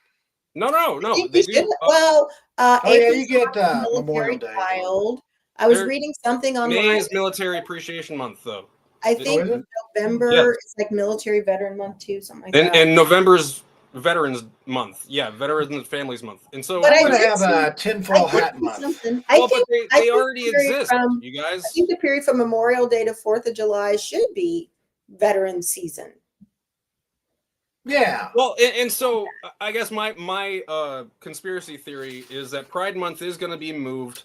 No. They do. You get Memorial Day. Child. I was reading something online. May is Military Appreciation Month, though. I think November is like Military Veteran Month too, something like that. And November's Veterans Month. Yeah, Veterans and Families Month. And so I would have a tinfoil hat month. But they already exist, you guys. I think the period from Memorial Day to 4th of July should be veteran season. Yeah. Well, and so I guess my conspiracy theory is that Pride Month is going to be moved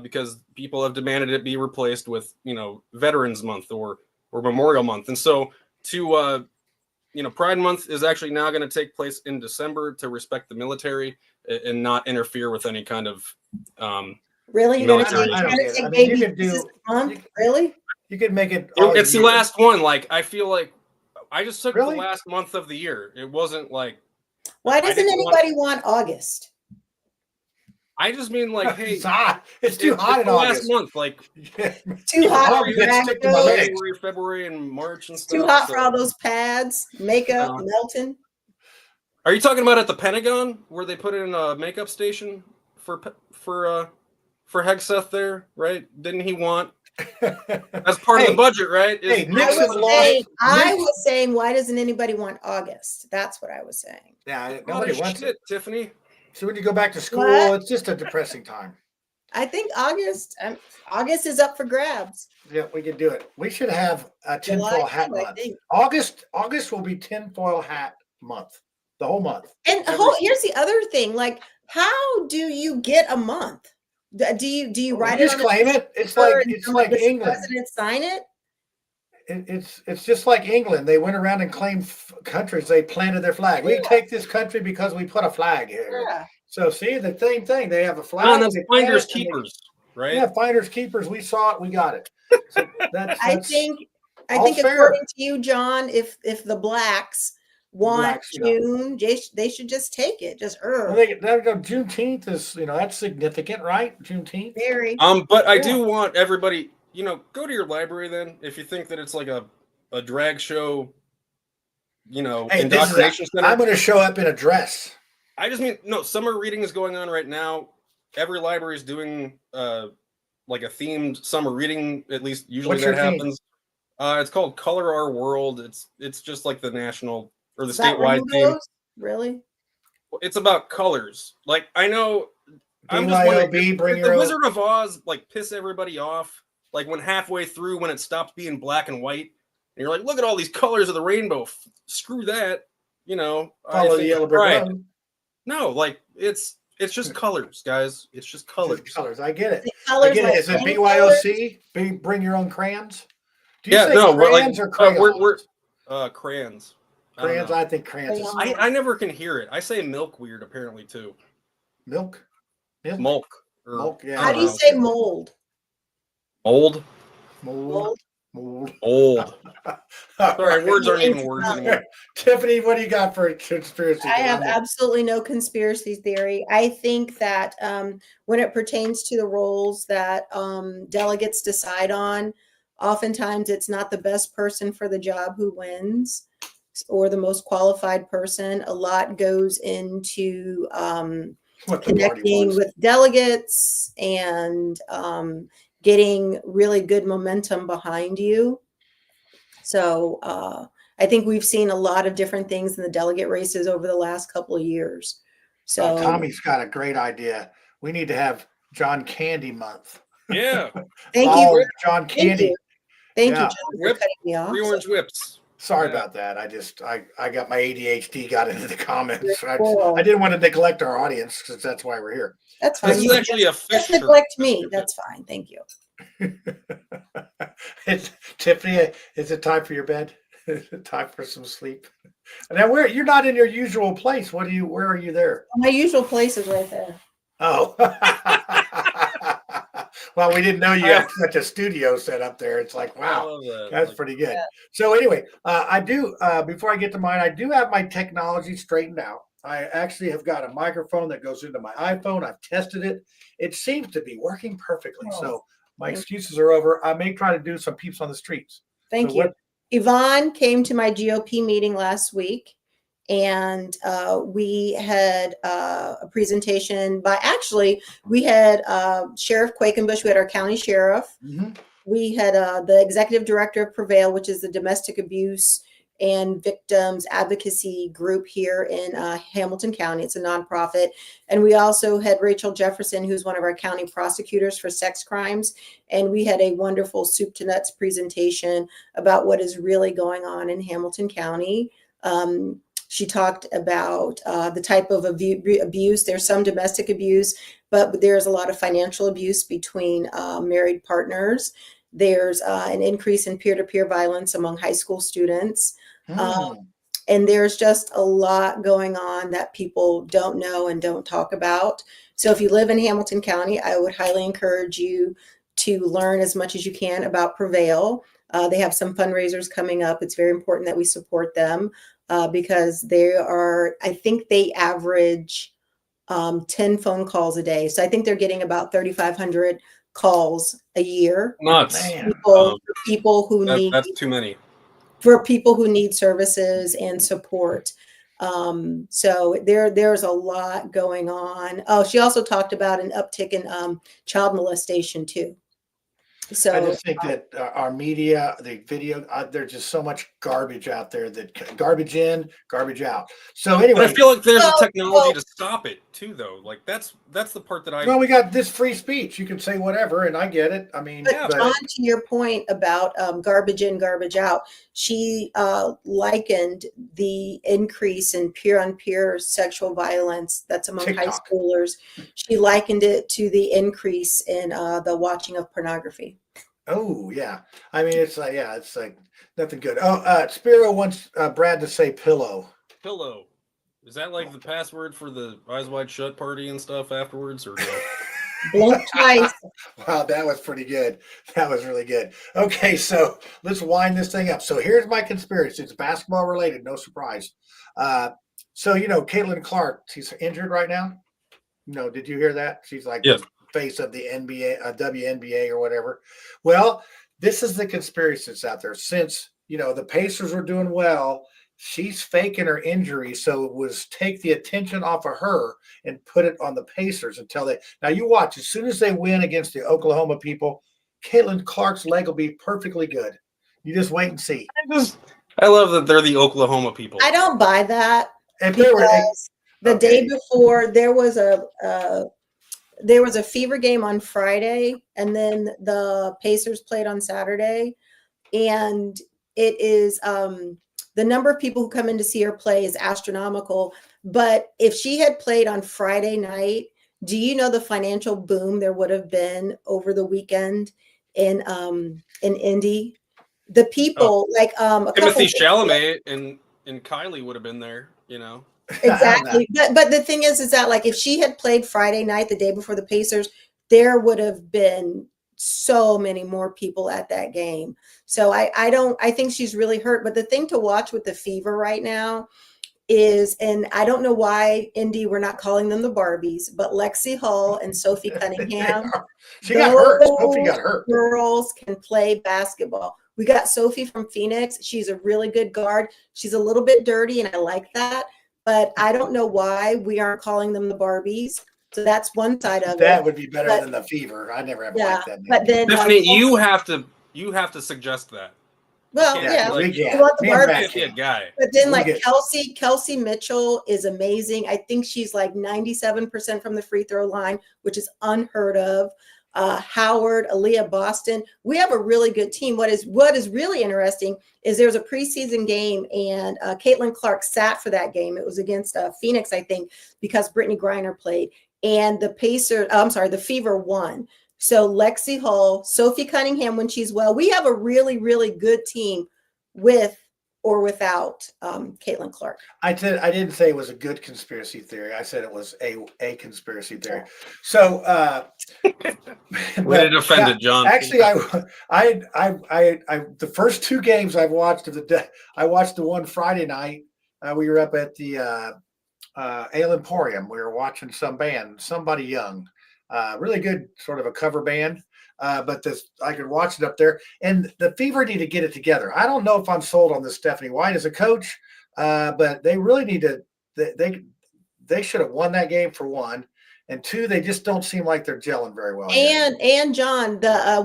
because people have demanded it be replaced with, Veterans Month or Memorial Month. And so Pride Month is actually now going to take place in December to respect the military and not interfere with any kind of Really? You're going to take baby this month? Really? You could make it. It's the last one. Like, I feel like I just took the last month of the year. It wasn't like. Why doesn't anybody want August? I just mean, like, hey, it's too hot in August. Last month, like, too hot for February and March and stuff. Too hot for all those pads, makeup, melting. Are you talking about at the Pentagon where they put in a makeup station for Hegseth there? Right? Didn't he want as part of the budget? Right? I was saying, why doesn't anybody want August? That's what I was saying. Yeah, nobody wants it, Tiffany. So when you go back to school, it's just a depressing time. I think August is up for grabs. Yeah, we could do it. We should have a tinfoil hat month. August will be tinfoil hat month, the whole month. And here's the other thing: like, how do you get a month? Do you write it? Just claim it. It's like England. President sign it. It's just like England. They went around and claimed countries. They planted their flag. We take this country because we put a flag here. Yeah. So see, the same thing. They have a flag. And that's finders keepers. right? Yeah, finders keepers. We saw it. We got it. So that's I think fair. according to you, John, if the blacks want Blacks, June, they should just take it. Just Well, Juneteenth is, that's significant, right? Juneteenth. very. But I do want everybody, go to your library then if you think that it's like a drag show, Hey, indoctrination center. I'm going to show up in a dress. I just mean, no, summer reading is going on right now. Every library is doing like a themed summer reading. At least usually What's that your theme? happens. It's called Color Our World. It's just like the national or the Is that statewide theme. rainbows? Really? It's about colors. Like I know, I'm just wondering, BYOB, bring did your the own. Wizard of Oz like piss everybody off? Like when halfway through, when it stopped being black and white, and you're like, look at all these colors of the rainbow. Screw that. Follow the yellow brick right. road. No, like it's just colors, guys. It's just colors. Just colors. I get it. Colors like Is it rainbow BYOC? Bring your own crayons. Do you say no, crayons or crayons? we're crayons. Crayons. I think crayons. Is I never can hear it. I say milk weird apparently too. milk. Milk. Milk. Yeah. How do you say mold? Old? Mold. Old. Sorry, words aren't even words anymore. Tiffany, what do you got for conspiracy? I have absolutely no conspiracy theory. I think that when it pertains to the roles that delegates decide on, oftentimes it's not the best person for the job who wins or the most qualified person. A lot goes into connecting with delegates and getting really good momentum behind you. So I think we've seen a lot of different things in the delegate races over the last couple of years. So Tommy's got a great idea. We need to have John Candy Month. Yeah. Thank you, John Candy. Thank you, John, for cutting me off. 3 orange whips. Sorry about that. I got my ADHD got into the comments. Cool. I didn't want to neglect our audience because that's why we're here. That's fine. This is actually a fish. Just neglect me. That's fine. Thank you. Tiffany, is it time for your bed? Is it time for some sleep? Now, you're not in your usual place. Where are you there? My usual place is right there. Oh. Well, we didn't know you had such a studio set up there. It's like, wow, that's pretty good. Yeah. So anyway, I do, before I get to mine, I do have my technology straightened out. I actually have got a microphone that goes into my iPhone. I've tested it. It seems to be working perfectly. So my excuses are over. I may try to do some peeps on the streets. Thank you. Yvonne came to my GOP meeting last week, and we had a presentation we had Sheriff Quakenbush, we had our county sheriff. Mm-hmm. We had the executive director of Prevail, which is the domestic abuse and victims advocacy group here in Hamilton County. It's a nonprofit. And we also had Rachel Jefferson, who's one of our county prosecutors for sex crimes. And we had a wonderful soup to nuts presentation about what is really going on in Hamilton County. She talked about the type of abuse. There's some domestic abuse, but there's a lot of financial abuse between married partners. There's an increase in peer-to-peer violence among high school students. And there's just a lot going on that people don't know and don't talk about. So if you live in Hamilton County, I would highly encourage you to learn as much as you can about Prevail. They have some fundraisers coming up. It's very important that we support them because I think they average 10 phone calls a day. So I think they're getting about 3,500 calls a year. Nuts. People who need. That's too many. For people who need services and support. So there's a lot going on. Oh, she also talked about an uptick in child molestation too. So I just think that our media, the video, there's just so much garbage out there that garbage in, garbage out. So anyway, but I feel like there's a technology to stop it too, though. Like that's the part that Well, we got this free speech. You can say whatever, and I get it. I mean, but on to your point about garbage in, garbage out, she likened the increase in peer-on-peer sexual violence that's among TikTok. High schoolers. She likened it to the increase in the watching of pornography. Oh yeah, I mean it's like nothing good. Oh, Spiro wants Brad to say pillow. Pillow. Is that like the password for the Eyes Wide Shut party and stuff afterwards, or? Blink twice. Wow, that was pretty good. That was really good. Okay, so let's wind this thing up. So here's my conspiracy. It's basketball related, no surprise. So Caitlin Clark, she's injured right now. No, did you hear that? She's like Yes. the face of the NBA, WNBA or whatever. Well, this is the conspiracy that's out there. Since the Pacers were doing well, she's faking her injury, so it was take the attention off of her and put it on the Pacers until they. Now you watch. As soon as they win against the Oklahoma people, Caitlin Clark's leg will be perfectly good. You just wait and see. I love that they're the Oklahoma people. I don't buy that. If they were The day before, there was a Fever game on Friday, and then the Pacers played on Saturday, and it is the number of people who come in to see her play is astronomical. But if she had played on Friday night, do you know the financial boom there would have been over the weekend in Indy? The people Timothy Chalamet and Kylie would have been there, Exactly. But the thing is that like if she had played Friday night, the day before the Pacers, there would have been so many more people at that game. So I think she's really hurt. But the thing to watch with the Fever right now is, and I don't know why Indy, we're not calling them the Barbies, but Lexi Hull and Sophie Cunningham. She got hurt. Sophie got hurt. Girls can play basketball. We got Sophie from Phoenix. She's a really good guard. She's a little bit dirty, and I like that. But I don't know why we aren't calling them the Barbies. So that's one side of it. That would be better than the Fever. I never have liked that name. But then Tiffany, you have to suggest that. Well, we want the Barbies. Can't be a guy. But then Kelsey Mitchell is amazing. I think she's like 97% from the free throw line, which is unheard of. Howard, Aaliyah Boston. We have a really good team. What is really interesting is there's a preseason game, and Caitlin Clark sat for that game. It was against Phoenix, I think, because Brittany Griner played, and the Fever won. So Lexi Hull, Sophie Cunningham when she's well. We have a really, really good team with or without Caitlin Clark. I didn't say it was a good conspiracy theory. I said it was a conspiracy theory. So way to defend it, John. Actually, I the first two games I've watched of the day. I watched the one Friday night. We were up at the Ale Emporium. We were watching some band, Somebody Young, really good, sort of a cover band. But I could watch it up there, and the Fever need to get it together. I don't know if I'm sold on this Stephanie White as a coach, but they really need to. They should have won that game for one, and two, they just don't seem like they're gelling very well. And John,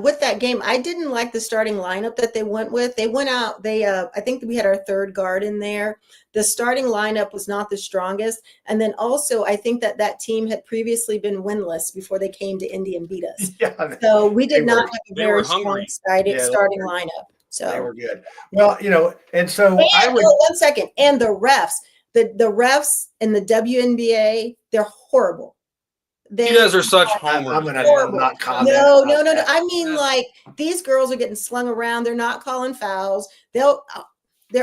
with that game, I didn't like the starting lineup that they went with. They went out. I think we had our third guard in there. The starting lineup was not the strongest, and then also I think that team had previously been winless before they came to Indy and beat us. Yeah, so we did not have a very strong starting lineup. So they were good. Well, and so I would 1 second. And the refs, the refs in the WNBA, they're horrible. You guys are such homers. I'm gonna not comment. No. I mean, like these girls are getting slung around. They're not calling fouls.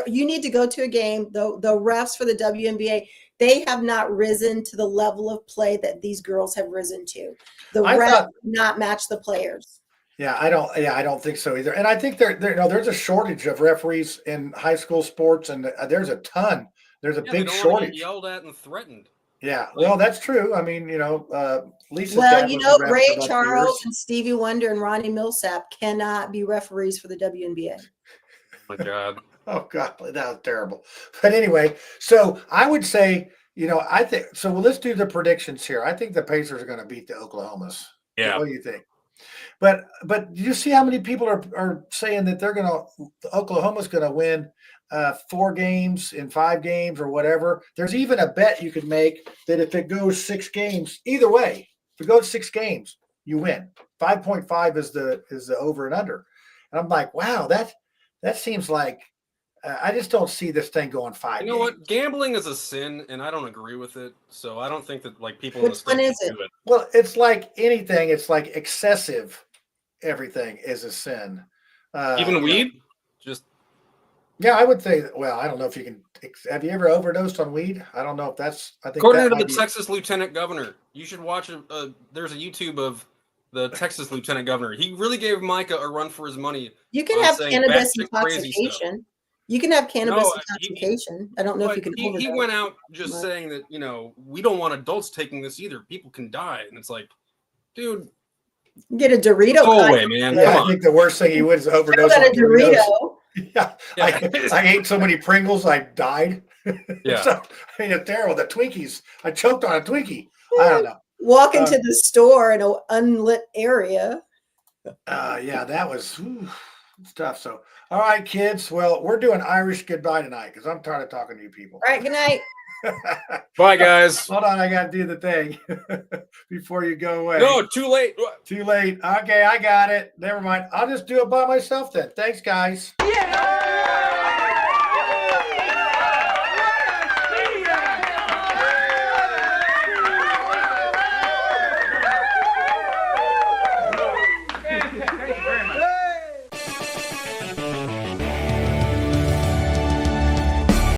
You need to go to a game. The refs for the WNBA, they have not risen to the level of play that these girls have risen to. The refs not match the players. Yeah, I don't think so either. And I think there's a shortage of referees in high school sports, and there's a ton. There's a big shortage. Get yelled at and threatened. Yeah, well, that's true. I mean, Lisa. Well, Ray Charles and Stevie Wonder and Ronnie Millsap cannot be referees for the WNBA. Oh my God. Oh God, that was terrible. But anyway, so I would say, I think so. Well, let's do the predictions here. I think the Pacers are going to beat the Oklahomas. Yeah. What do you think? But do you see how many people are saying that Oklahoma's going to win 4 games in 5 games or whatever? There's even a bet you could make that if it goes 6 games, either way, if it goes 6 games, you win. 5.5 is the over and under. And I'm like, wow, that seems like I just don't see this thing going 5 games. You know what? Gambling is a sin, and I don't agree with it. So I don't think that people in the state do it. Well, it's like anything. It's like excessive. Everything is a sin. Even weed? Just Yeah, I would say. Well, I don't know if you can. Have you ever overdosed on weed? I don't know if that's. I think According that to might the be. Texas Lieutenant Governor, you should watch there's a YouTube of the Texas Lieutenant Governor. He really gave Micah a run for his money. You can on have saying cannabis batshit crazy stuff. intoxication. You can have cannabis No, intoxication. I don't know if you can. He went out just saying that, you know, we don't want adults taking this either. People can die, and it's like, dude, get a Dorito. Go away, man. Yeah, Come I on. think the worst thing he would is overdose Got on a Dorito. Yeah, I ate so many Pringles, I died. Yeah, so, I mean, it's terrible. The Twinkies, I choked on a Twinkie. I don't know. Walk into the store in an unlit area. Yeah, that was stuff. So, all right, kids. Well, we're doing Irish goodbye tonight because I'm tired of talking to you people. All right, good night. Bye, guys. Hold on, I got to do the thing before you go away. No, too late. Too late. Okay, I got it. Never mind. I'll just do it by myself then. Thanks, guys. Yeah!